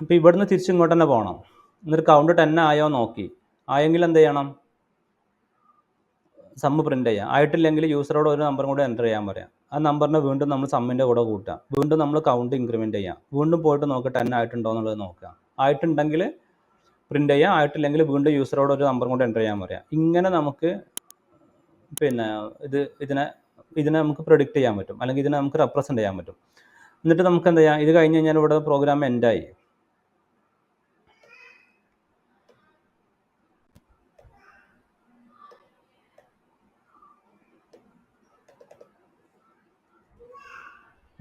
ഇപ്പോൾ ഇവിടുന്ന് തിരിച്ചിങ്ങോട്ട് തന്നെ പോകണം. എന്നിട്ട് കൗണ്ട് 10 ആയോ നോക്കി. ആയെങ്കിൽ എന്ത് ചെയ്യണം? സമ്മ് പ്രിൻ്റ് ചെയ്യാം. ആയിട്ടില്ലെങ്കിൽ യൂസറോട് ഒരു നമ്പറും കൂടെ എൻ്റർ ചെയ്യാൻ പറയാം. ആ നമ്പറിനെ വീണ്ടും നമ്മൾ സമ്മിൻ്റെ കൂടെ കൂട്ടുക. വീണ്ടും നമ്മൾ കൗണ്ട് ഇൻക്രിമെൻറ്റ് ചെയ്യാം. വീണ്ടും പോയിട്ട് നോക്കുക 10 ആയിട്ടുണ്ടോ എന്നുള്ളത് നോക്കുക. ആയിട്ടുണ്ടെങ്കിൽ പ്രിൻ്റ് ചെയ്യുക, ആയിട്ടില്ലെങ്കിൽ വീണ്ടും യൂസറോട് ഒരു നമ്പറും കൂടെ എൻ്റർ ചെയ്യാൻ പറയാം. ഇങ്ങനെ നമുക്ക് പിന്നെ ഇതിനെ നമുക്ക് പ്രെഡിക്റ്റ് ചെയ്യാൻ പറ്റും, അല്ലെങ്കിൽ ഇതിനെ നമുക്ക് റെപ്രസെൻ്റ് ചെയ്യാൻ പറ്റും. എന്നിട്ട് നമുക്ക് എന്ത് ചെയ്യാം? ഇത് കഴിഞ്ഞ് കഴിഞ്ഞാൽ ഇവിടെ പ്രോഗ്രാം എൻഡായി.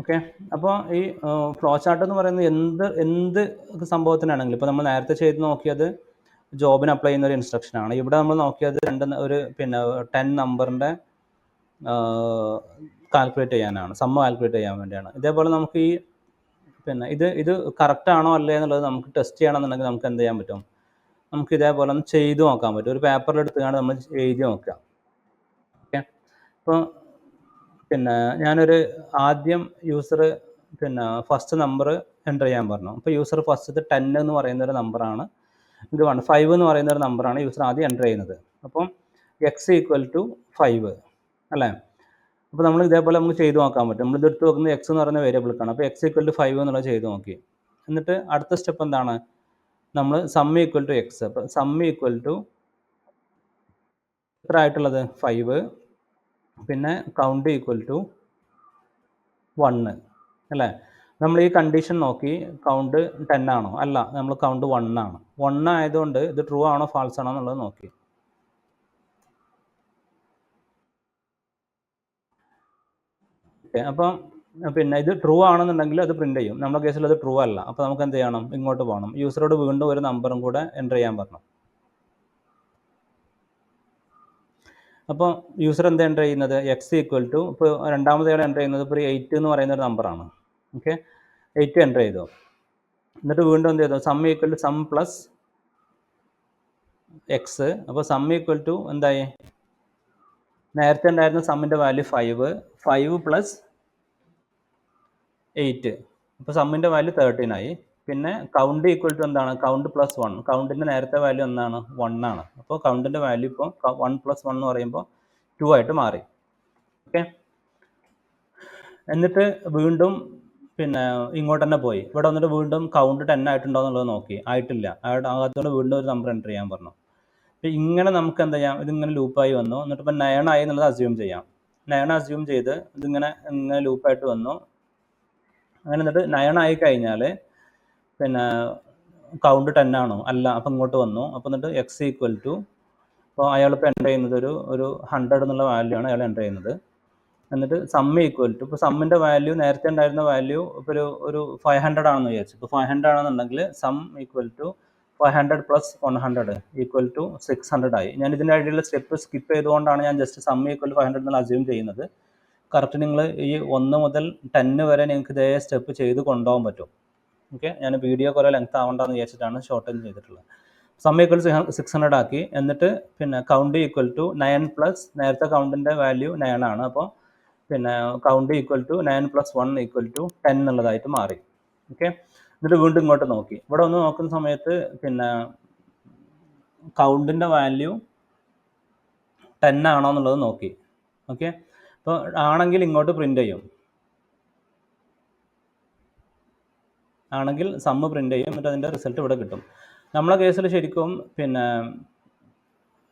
ഓക്കെ. അപ്പോൾ ഈ ഫ്ലോ ചാർട്ട് എന്ന് പറയുന്നത് എന്ത് സംഭവത്തിനാണെങ്കിലും, ഇപ്പോൾ നമ്മൾ നേരത്തെ ചെയ്ത് നോക്കിയത് ജോബിന് അപ്ലൈ ചെയ്യുന്ന ഒരു ഇൻസ്ട്രക്ഷനാണ്. ഇവിടെ നമ്മൾ നോക്കിയത് ഒരു 10 നമ്പറിൻ്റെ കാൽക്കുലേറ്റ് ചെയ്യാനാണ്, സമ്മ് കാൽക്കുലേറ്റ് ചെയ്യാൻ വേണ്ടിയാണ്. ഇതേപോലെ നമുക്ക് ഈ ഇത് കറക്റ്റ് ആണോ അല്ലേ എന്നുള്ളത് നമുക്ക് ടെസ്റ്റ് ചെയ്യണമെന്നുണ്ടെങ്കിൽ നമുക്ക് എന്ത് ചെയ്യാൻ പറ്റും? നമുക്ക് ഇതേപോലെ ഒന്ന് ചെയ്ത് നോക്കാൻ പറ്റും. ഒരു പേപ്പറിൽ എടുത്തുകൊണ്ട് നമ്മൾ എഴുതി നോക്കുക. ഓക്കെ. അപ്പോൾ ഞാനൊരു ആദ്യം യൂസർ ഫസ്റ്റ് നമ്പർ എൻ്റർ ചെയ്യാൻ പറഞ്ഞു. അപ്പോൾ യൂസർ ഫസ്റ്റത്തെ 10 എന്ന് പറയുന്ന ഒരു നമ്പറാണ്, ഇത് 5 എന്ന് പറയുന്ന ഒരു നമ്പറാണ് യൂസർ ആദ്യം എൻ്റർ ചെയ്യുന്നത്. അപ്പം എക്സ് ഈക്വൽ ടു 5 അല്ലേ? അപ്പോൾ നമ്മൾ ഇതേപോലെ നമുക്ക് ചെയ്ത് നോക്കാൻ പറ്റും. നമ്മൾ ഇതെടുത്ത് നോക്കുന്നത് എക്സ് എന്ന് പറയുന്ന വേരിയബിൾക്കാണ്. അപ്പോൾ എക്സ് ഈക്വൽ ടു 5 എന്നുള്ളത് ചെയ്ത് നോക്കി. എന്നിട്ട് അടുത്ത സ്റ്റെപ്പ് എന്താണ്? നമ്മൾ സമ്മ് ഈക്വൽ ടു എക്സ്. അപ്പോൾ സമ്മ് ഈക്വൽ ടു എത്ര ആയിട്ടുള്ളത്? 5. പിന്നെ കൗണ്ട് ഈക്വൽ ടു 1 അല്ലേ? നമ്മൾ ഈ കണ്ടീഷൻ നോക്കി കൗണ്ട് 10 ആണോ? അല്ല, നമ്മൾ കൗണ്ട് 1 ആണ്. 1 ആയതുകൊണ്ട് ഇത് ട്രൂ ആണോ ഫാൾസ് ആണോ എന്നുള്ളത് നോക്കി. ഓക്കെ. അപ്പം ഇത് ട്രൂ ആണെന്നുണ്ടെങ്കിൽ അത് പ്രിൻ്റ് ചെയ്യും. നമ്മുടെ കേസിൽ അത് ട്രൂ അല്ല. അപ്പോൾ നമുക്ക് എന്ത് ചെയ്യണം? ഇങ്ങോട്ട് പോകണം. യൂസറോട് വീണ്ടും ഒരു നമ്പറും കൂടെ എൻ്റർ ചെയ്യാൻ പറഞ്ഞു. അപ്പോൾ യൂസർ എന്താ എൻ്റർ ചെയ്യുന്നത്? എക്സ് ഈക്വൽ ടു, ഇപ്പോൾ രണ്ടാമത് അയാൾ എൻ്റർ ചെയ്യുന്നത് ഇപ്പോൾ 8 എന്ന് പറയുന്ന ഒരു നമ്പറാണ്. ഓക്കെ. 8 എൻ്റർ ചെയ്തു. എന്നിട്ട് വീണ്ടും എന്ത് ചെയ്തു? Sum equal to sum plus x. അപ്പോൾ സം ഈക്വൽ ടു എന്തായി? നേരത്തെ ഉണ്ടായിരുന്ന സമ്മിൻ്റെ വാല്യൂ 5 പ്ലസ് 8. അപ്പോൾ സമ്മിൻ്റെ വാല്യൂ 13 ആയി. പിന്നെ കൗണ്ട് ഈക്വൽ ടു എന്താണ്? Count plus 1. കൗണ്ടിൻ്റെ നേരത്തെ വാല്യൂ എന്താണ്? 1 ആണ്. അപ്പോൾ കൗണ്ടിൻ്റെ വാല്യൂ ഇപ്പോൾ 1 + 1 എന്ന് പറയുമ്പോൾ 2 ആയിട്ട് മാറി. ഓക്കെ. എന്നിട്ട് വീണ്ടും ഇങ്ങോട്ട് തന്നെ പോയി. ഇവിടെ വന്നിട്ട് വീണ്ടും കൗണ്ട് 10 ആയിട്ടുണ്ടോ എന്നുള്ളത് നോക്കി. ആയിട്ടില്ല. ആകാത്തതുകൊണ്ട് വീണ്ടും ഒരു നമ്പർ എൻ്റർ ചെയ്യാൻ പറഞ്ഞു. അപ്പോൾ ഇങ്ങനെ നമുക്ക് എന്താ ചെയ്യാം? ഇതിങ്ങനെ ലൂപ്പായി വന്നു. എന്നിട്ട് ഇപ്പോൾ 9 ആയി എന്നുള്ളത് അസ്യൂം ചെയ്യാം. 9 അസ്യൂം ചെയ്ത് ഇതിങ്ങനെ ലൂപ്പായിട്ട് വന്നു. അങ്ങനെ എന്നിട്ട് 9 ആയി കഴിഞ്ഞാൽ കൗണ്ട് 10 ആണോ? അല്ല. അപ്പോൾ ഇങ്ങോട്ട് വന്നു. അപ്പോൾ എന്നിട്ട് എക്സ് ഈക്വൽ ടു, അപ്പോൾ അയാളിപ്പോൾ എൻ്റർ ചെയ്യുന്നത് ഒരു 100 എന്നുള്ള വാല്യൂ ആണ് അയാൾ എൻ്റർ ചെയ്യുന്നത്. എന്നിട്ട് സമ്മ് ഈക്വൽ ടു, ഇപ്പോൾ സമ്മിൻ്റെ വാല്യൂ നേരത്തെ ഉണ്ടായിരുന്ന വാല്യൂ ഇപ്പോൾ ഒരു 500 ആണെന്ന് വിചാരിച്ചു. ഇപ്പോൾ 500 ആണെന്നുണ്ടെങ്കിൽ sum equal to 500 + 100 equal to 600 ആയി. ഞാൻ ഇതിൻ്റെ ഇടയിലുള്ള സ്റ്റെപ്പ് സ്കിപ്പ് ചെയ്തുകൊണ്ടാണ് ഞാൻ ജസ്റ്റ് സം ഈക്വൽ ടു 500 എന്നുള്ള അസ്യൂം ചെയ്യുന്നത്. കറക്റ്റ് നിങ്ങൾ ഈ 1 മുതൽ 10 വരെ നിങ്ങൾക്ക് ഇതേ സ്റ്റെപ്പ് ചെയ്ത് കൊണ്ടുപോകാൻ പറ്റും. ഓക്കെ. ഞാൻ വീഡിയോ കുറേ ലെങ്ത് ആവണ്ടെന്ന് വിചാരിച്ചിട്ടാണ് ഷോർട്ടൻ ചെയ്തിട്ടുള്ളത്. സം ഈക്വൽ ടു 600 ആക്കി. എന്നിട്ട് കൗണ്ട് ഈക്വൽ ടു 9 പ്ലസ് നേരത്തെ കൗണ്ടിൻ്റെ വാല്യൂ 9 ആണ്. അപ്പോൾ count equal to 9 + 1 equal to 10 എന്നുള്ളതായിട്ട് മാറി. ഓക്കെ. എന്നിട്ട് വീണ്ടും ഇങ്ങോട്ട് നോക്കി. ഇവിടെ ഒന്ന് നോക്കുന്ന സമയത്ത് കൗണ്ടിൻ്റെ വാല്യൂ 10 ആണോ എന്നുള്ളത് നോക്കി. ഓക്കെ. അപ്പോൾ ആണെങ്കിൽ ഇങ്ങോട്ട് പ്രിൻ്റ് ചെയ്യും. ആണെങ്കിൽ സമ്മ് പ്രിൻ്റ് ചെയ്യും. എന്നിട്ട് അതിൻ്റെ റിസൾട്ട് ഇവിടെ കിട്ടും. നമ്മളെ കേസിൽ ശരിക്കും പിന്നെ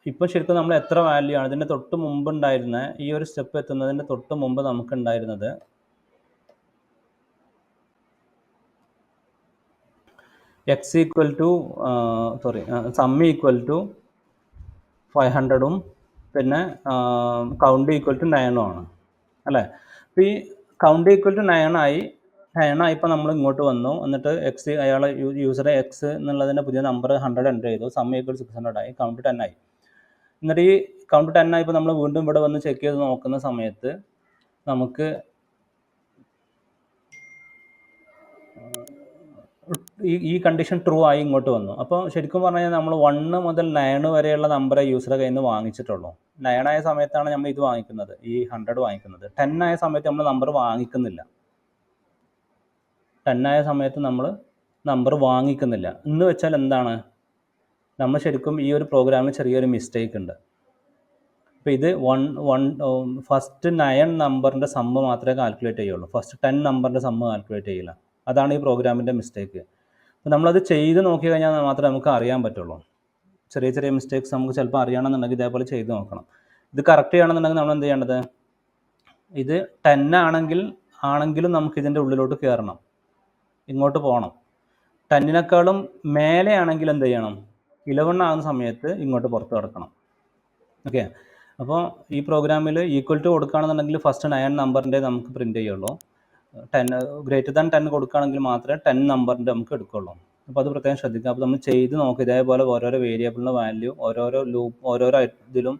ഇപ്പം ശരിക്കും നമ്മൾ എത്ര വാല്യൂ ആണ് ഇതിൻ്റെ തൊട്ട് മുമ്പ് ഉണ്ടായിരുന്ന ഈ ഒരു സ്റ്റെപ്പ് എത്തുന്നതിൻ്റെ തൊട്ട് മുമ്പ് നമുക്കുണ്ടായിരുന്നത് x equal to sum equal to 500 പിന്നെ കൗണ്ട് ഈക്വൽ ടു 9 ആണ് അല്ലേ. അപ്പോൾ ഈ കൗണ്ട് ഈക്വൽ ടു 9 ആയിപ്പോൾ നമ്മൾ ഇങ്ങോട്ട് വന്നു. എന്നിട്ട് എക്സ് അയാളെ യൂസറെ എക്സ് എന്നുള്ളതിൻ്റെ പുതിയ നമ്പർ 100 എൻ്റർ ചെയ്തു. സം ഈക്വൽ 600 ആയി, കൗണ്ട് 10 ആയി. എന്നിട്ട് ഈ കൗണ്ട് 10 ആയിപ്പോൾ നമ്മൾ വീണ്ടും ഇവിടെ വന്ന് ചെക്ക് ചെയ്ത് നോക്കുന്ന സമയത്ത് നമുക്ക് ഈ കണ്ടീഷൻ ട്രൂ ആയി ഇങ്ങോട്ട് വന്നു. അപ്പോൾ ശരിക്കും പറഞ്ഞു കഴിഞ്ഞാൽ നമ്മൾ 1 മുതൽ 9 വരെയുള്ള നമ്പറെ യൂസറെ കയ്യിൽ നിന്ന് വാങ്ങിച്ചിട്ടുള്ളൂ. 9 ആയ സമയത്താണ് നമ്മൾ ഇത് വാങ്ങിക്കുന്നത്, ഈ 100 വാങ്ങിക്കുന്നത്. 10 ആയ സമയത്ത് നമ്മൾ നമ്പർ വാങ്ങിക്കുന്നില്ല. 10 ആയ സമയത്ത് നമ്മൾ നമ്പർ വാങ്ങിക്കുന്നില്ല എന്ന് വെച്ചാൽ എന്താണ്, നമ്മൾ ശരിക്കും ഈ ഒരു പ്രോഗ്രാമിൽ ചെറിയൊരു മിസ്റ്റേക്ക് ഉണ്ട്. അപ്പോൾ ഇത് ഫസ്റ്റ് 9 നമ്പറിൻ്റെ സമ്മ് മാത്രമേ കാൽക്കുലേറ്റ് ചെയ്യുള്ളൂ, ഫസ്റ്റ് 10 നമ്പറിൻ്റെ സമ്മ് കാൽക്കുലേറ്റ് ചെയ്യില്ല. അതാണ് ഈ പ്രോഗ്രാമിൻ്റെ മിസ്റ്റേക്ക്. അപ്പോൾ നമ്മളത് ചെയ്ത് നോക്കി കഴിഞ്ഞാൽ മാത്രമേ നമുക്ക് അറിയാൻ പറ്റുള്ളൂ. ചെറിയ ചെറിയ മിസ്റ്റേക്സ് നമുക്ക് ചിലപ്പോൾ അറിയണമെന്നുണ്ടെങ്കിൽ ഇതേപോലെ ചെയ്ത് നോക്കണം. ഇത് കറക്റ്റ് ചെയ്യണമെന്നുണ്ടെങ്കിൽ നമ്മൾ എന്ത് ചെയ്യേണ്ടത്, ഇത് 10 ആണെങ്കിലും നമുക്ക് ഇതിൻ്റെ ഉള്ളിലോട്ട് കയറണം, ഇങ്ങോട്ട് പോകണം. 10നേക്കാളും മേലെ ആണെങ്കിൽ എന്ത് ചെയ്യണം, 11 ആകുന്ന സമയത്ത് ഇങ്ങോട്ട് പുറത്ത് കിടക്കണം. ഓക്കെ. അപ്പോൾ ഈ പ്രോഗ്രാമിൽ ഈക്വൽ ടു കൊടുക്കുകയാണെന്നുണ്ടെങ്കിൽ ഫസ്റ്റ് 9 നമ്പറിൻ്റെ നമുക്ക് പ്രിൻറ്റ് ചെയ്യുള്ളൂ. 10 ഗ്രേറ്റർ ദാൻ 10 കൊടുക്കുകയാണെങ്കിൽ മാത്രമേ 10 നമ്പറിൻ്റെ നമുക്ക് എടുക്കുള്ളൂ. അപ്പോൾ അത് പ്രത്യേകം ശ്രദ്ധിക്കുക. അപ്പോൾ നമ്മൾ ചെയ്ത് നോക്കുക, ഇതേപോലെ ഓരോരോ വേരിയബിളിൻ്റെ വാല്യൂ ഓരോരോ ഇതിലും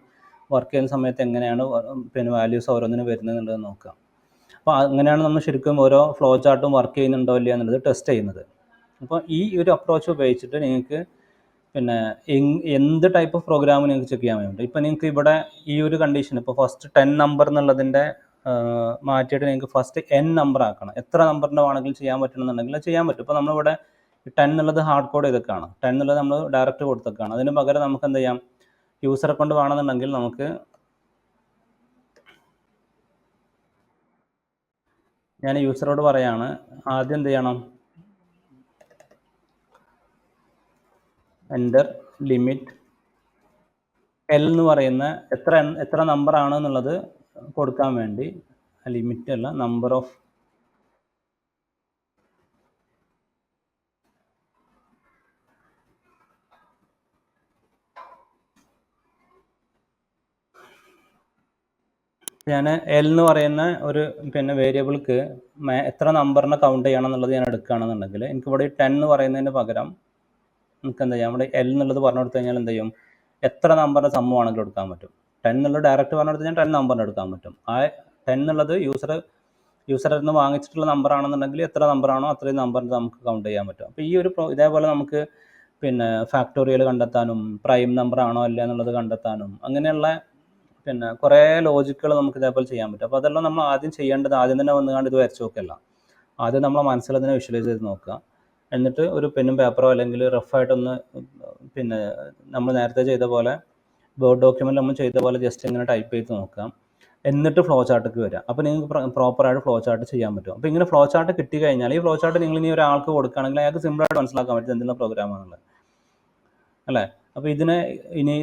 വർക്ക് ചെയ്യുന്ന സമയത്ത് എങ്ങനെയാണ് പിന്നെ വാല്യൂസ് ഓരോന്നിനും വരുന്നതെന്നുള്ളത് നോക്കുക. അപ്പോൾ അങ്ങനെയാണ് നമ്മൾ ശരിക്കും ഓരോ ഫ്ലോ ചാർട്ടും വർക്ക് ചെയ്യുന്നുണ്ടോ ഇല്ല എന്നുള്ളത് ടെസ്റ്റ് ചെയ്യുന്നത്. അപ്പോൾ ഈ ഒരു അപ്രോച്ച് ഉപയോഗിച്ചിട്ട് നിങ്ങൾക്ക് പിന്നെ എന്ത് ടൈപ്പ് ഓഫ് പ്രോഗ്രാം നിങ്ങൾക്ക് ചെക്ക് ചെയ്യാൻ വേണ്ടി, ഇപ്പോൾ നിങ്ങൾക്ക് ഇവിടെ ഈ ഒരു കണ്ടീഷൻ ഇപ്പോൾ ഫസ്റ്റ് 10 നമ്പർ എന്നുള്ളതിൻ്റെ മാറ്റിയിട്ട് നിങ്ങൾക്ക് ഫസ്റ്റ് n നമ്പർ ആക്കണം. എത്ര നമ്പറിൻ്റെ വേണമെങ്കിലും ചെയ്യാൻ പറ്റണമെന്നുണ്ടെങ്കിൽ ചെയ്യാൻ പറ്റും. ഇപ്പോൾ നമ്മളിവിടെ 10 എന്നുള്ളത് ഹാർഡ് കോഡ് ചെയ്തൊക്കെയാണ്, 10 എന്നുള്ളത് നമ്മൾ ഡയറക്റ്റ് കൊടുത്തൊക്കെയാണ്. അതിന് പകരം നമുക്ക് എന്ത് ചെയ്യാം, യൂസറെ കൊണ്ട് വേണമെന്നുണ്ടെങ്കിൽ നമുക്ക് ഞാൻ യൂസറോട് പറയാണ് ആദ്യം എന്ത് ചെയ്യണം, എൻ്റർ ലിമിറ്റ് എൽ എന്ന് പറയുന്ന എത്ര നമ്പർ ആണ് എന്നുള്ളത് കൊടുക്കാൻ വേണ്ടി, ലിമിറ്റ് അല്ല നമ്പർ ഓഫ് ഞാൻ എൽ എന്ന് പറയുന്ന ഒരു പിന്നെ വേരിയബിൾക്ക് എത്ര നമ്പറിനെ കൗണ്ട് ചെയ്യണം എന്നുള്ളത് ഞാൻ എടുക്കുകയാണെന്നുണ്ടെങ്കിൽ എനിക്കിവിടെ 10 എന്ന് പറയുന്നതിന് പകരം നമുക്ക് എന്താ ചെയ്യാം, ഇവിടെ എൽ എന്നുള്ളത് പറഞ്ഞു കൊടുത്തു കഴിഞ്ഞാൽ എന്ത് ചെയ്യും, എത്ര നമ്പറിൻ്റെ സമ്മം ആണെങ്കിലും എടുക്കാൻ പറ്റും. 10 എന്നുള്ളത് ഡയറക്റ്റ് പറഞ്ഞു കൊടുത്തു കഴിഞ്ഞാൽ 10 നമ്പറിന് എടുക്കാൻ പറ്റും. ആ 10 എന്നുള്ളത് യൂസറിൽ നിന്ന് വാങ്ങിച്ചിട്ടുള്ള നമ്പർ ആണെന്നുണ്ടെങ്കിൽ എത്ര നമ്പറാണോ അത്രയും നമ്പറിന് നമുക്ക് കൗണ്ട് ചെയ്യാൻ പറ്റും. അപ്പോൾ ഈ ഒരു ഇതേപോലെ നമുക്ക് പിന്നെ ഫാക്ടോറിയൽ കണ്ടെത്താനും പ്രൈം നമ്പർ ആണോ അല്ല എന്നുള്ളത് കണ്ടെത്താനും അങ്ങനെയുള്ള പിന്നെ കുറേ ലോജിക്കുകൾ നമുക്ക് ഇതേപോലെ ചെയ്യാൻ പറ്റും. അപ്പോൾ അതെല്ലാം നമ്മൾ ആദ്യം ചെയ്യേണ്ടത്, ആദ്യം തന്നെ വന്നുകൊണ്ട് ഇത് വരച്ച് നോക്കല്ല, ആദ്യം നമ്മളെ മനസ്സിൽ അതിനെ വിഷ്വലൈസ് ചെയ്ത് നോക്കുക. എന്നിട്ട് ഒരു പെന്നും പേപ്പറോ അല്ലെങ്കിൽ റഫായിട്ടൊന്ന് പിന്നെ നമ്മൾ നേരത്തെ ചെയ്ത പോലെ വേർഡ് ഡോക്യുമെൻ്റ് നമ്മൾ ചെയ്ത പോലെ ജസ്റ്റ് ഇങ്ങനെ ടൈപ്പ് ചെയ്ത് നോക്കാം. എന്നിട്ട് ഫ്ലോ ചാർട്ടിലേക്ക് വരിക. അപ്പോൾ നിങ്ങൾക്ക് പ്രോപ്പറായിട്ട് ഫ്ലോ ചാർട്ട് ചെയ്യാൻ പറ്റും. അപ്പോൾ ഇങ്ങനെ ഫ്ലോ ചാർട്ട് കിട്ടി കഴിഞ്ഞാൽ ഈ ഫ്ലോ ചാർട്ട് നിങ്ങൾ ഇനി ഒരാൾക്ക് കൊടുക്കുകയാണെങ്കിൽ അയാൾക്ക് സിമ്പിളായിട്ട് മനസ്സിലാക്കാൻ പറ്റും എന്തെങ്കിലും പ്രോഗ്രാമാണുള്ളത് അല്ലേ. അപ്പോൾ ഇതിനെ ഇനി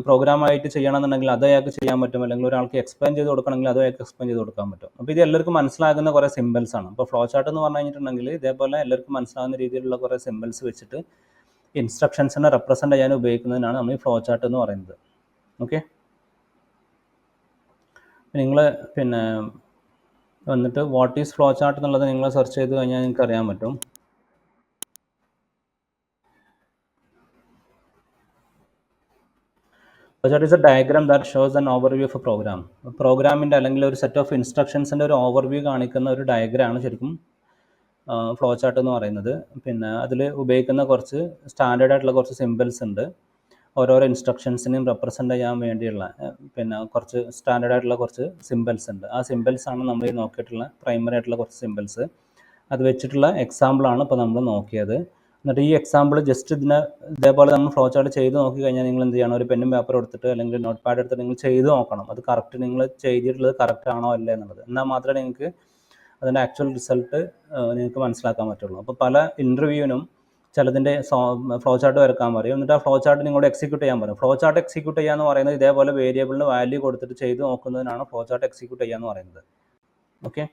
പ്രോഗ്രാമായിട്ട് ചെയ്യണമെന്നുണ്ടെങ്കിൽ അത് അയാൾക്ക് ചെയ്യാൻ പറ്റും, അല്ലെങ്കിൽ ഒരാൾക്ക് എക്സ്പ്ലെയിൻ ചെയ്ത് കൊടുക്കണമെങ്കിൽ അത് അയാൾക്ക് എക്സ്പ്ലെയിൻ ചെയ്ത് കൊടുക്കാൻ പറ്റും. അപ്പോൾ ഇത് എല്ലാവർക്കും മനസ്സിലാകുന്ന കുറേ സിമ്പിൾസ് ആണ്. അപ്പോൾ ഫ്ലോ ചാർട്ട് എന്ന് പറഞ്ഞു കഴിഞ്ഞിട്ടുണ്ടെങ്കിൽ ഇതേപോലെ എല്ലാവർക്കും മനസ്സിലാകുന്ന രീതിയിലുള്ള കുറേ സിമ്പിൾസ് വെച്ചിട്ട് ഇൻസ്ട്രക്ഷൻസിനെ റെപ്രസെൻ്റ് ചെയ്യാൻ ഉപയോഗിക്കുന്നതിനാണ് നമ്മൾ ഈ ഫ്ലോ ചാർട്ട് എന്ന് പറയുന്നത്. ഓക്കെ. നിങ്ങൾ പിന്നെ വന്നിട്ട് വാട്ട് ഈസ് ഫ്ലോ ചാർട്ട് എന്നുള്ളത് നിങ്ങൾ സെർച്ച് ചെയ്ത് കഴിഞ്ഞാൽ നിങ്ങൾക്ക് അറിയാൻ പറ്റും. Flow chart is a diagram that shows an overview of a program. പ്രോഗ്രാമിൻ്റെ അല്ലെങ്കിൽ ഒരു സെറ്റ് ഓഫ് ഇൻസ്ട്രക്ഷൻസിൻ്റെ ഒരു ഓവർവ്യൂ കാണിക്കുന്ന ഒരു ഡയഗ്രാമാണ് ശരിക്കും ഫ്ലോ ചാർട്ട് എന്ന് പറയുന്നത്. പിന്നെ അതിൽ ഉപയോഗിക്കുന്ന കുറച്ച് സ്റ്റാൻഡേർഡ് ആയിട്ടുള്ള കുറച്ച് സിമ്പിൾസ് ഉണ്ട്, ഓരോരോ ഇൻസ്ട്രക്ഷൻസിനെയും റെപ്രസെൻ്റ് ചെയ്യാൻ വേണ്ടിയുള്ള പിന്നെ കുറച്ച് സ്റ്റാൻഡേർഡ് ആയിട്ടുള്ള കുറച്ച് സിമ്പിൾസ് ഉണ്ട്. ആ സിമ്പിൾസാണ് നമ്മൾ ഈ നോക്കിയിട്ടുള്ള പ്രൈമറി ആയിട്ടുള്ള കുറച്ച് സിമ്പിൾസ്. അത് വെച്ചിട്ടുള്ള എക്സാമ്പിളാണ് ഇപ്പോൾ നമ്മൾ നോക്കിയത്. എന്നിട്ട് ഈ എക്സാമ്പിൾ ജസ്റ്റ് ഇതേപോലെ നമ്മൾ ഫ്ലോ ചാർട്ട് ചെയ്ത് നോക്കി കഴിഞ്ഞാൽ നിങ്ങൾ എന്ത് ചെയ്യണം, ഒരു പെന്നും പേപ്പർ എടുത്തിട്ട് അല്ലെങ്കിൽ നോട്ട് പാഡ് എടുത്തിട്ട് നിങ്ങൾ ചെയ്ത് നോക്കണം അത് കറക്റ്റ് നിങ്ങൾ ചെയ്തിട്ടുള്ളത് കറക്റ്റ് ആണോ അല്ലേ എന്നുള്ളത്. എന്നാൽ മാത്രമേ നിങ്ങൾക്ക് അതിൻ്റെ ആക്ച്വൽ റിസൾട്ട് നിങ്ങൾക്ക് മനസ്സിലാക്കാൻ പറ്റുള്ളൂ. അപ്പോൾ പല ഇൻ്റർവ്യൂവിനും ചിലതിൻ്റെ ഫ്ലോ ചാർട്ട് വരക്കാൻ പറയും. എന്നിട്ട് ആ ഫ്ലോ ചാർട്ട് നിങ്ങളോട് എക്സിക്യൂട്ട് ചെയ്യാൻ പറയും. ഫ്ലോ ചാർട്ട് എക്സിക്യൂട്ട് ചെയ്യുക എന്ന് പറയുന്നത് ഇതേപോലെ വേരിയബിളിന് വാല്യൂ കൊടുത്തിട്ട് ചെയ്ത് നോക്കുന്നതിനാണ് ഫ്ലോ ചാർട്ട് എക്സിക്യൂട്ട് ചെയ്യുക എന്ന് പറയുന്നത്. ഓക്കെ.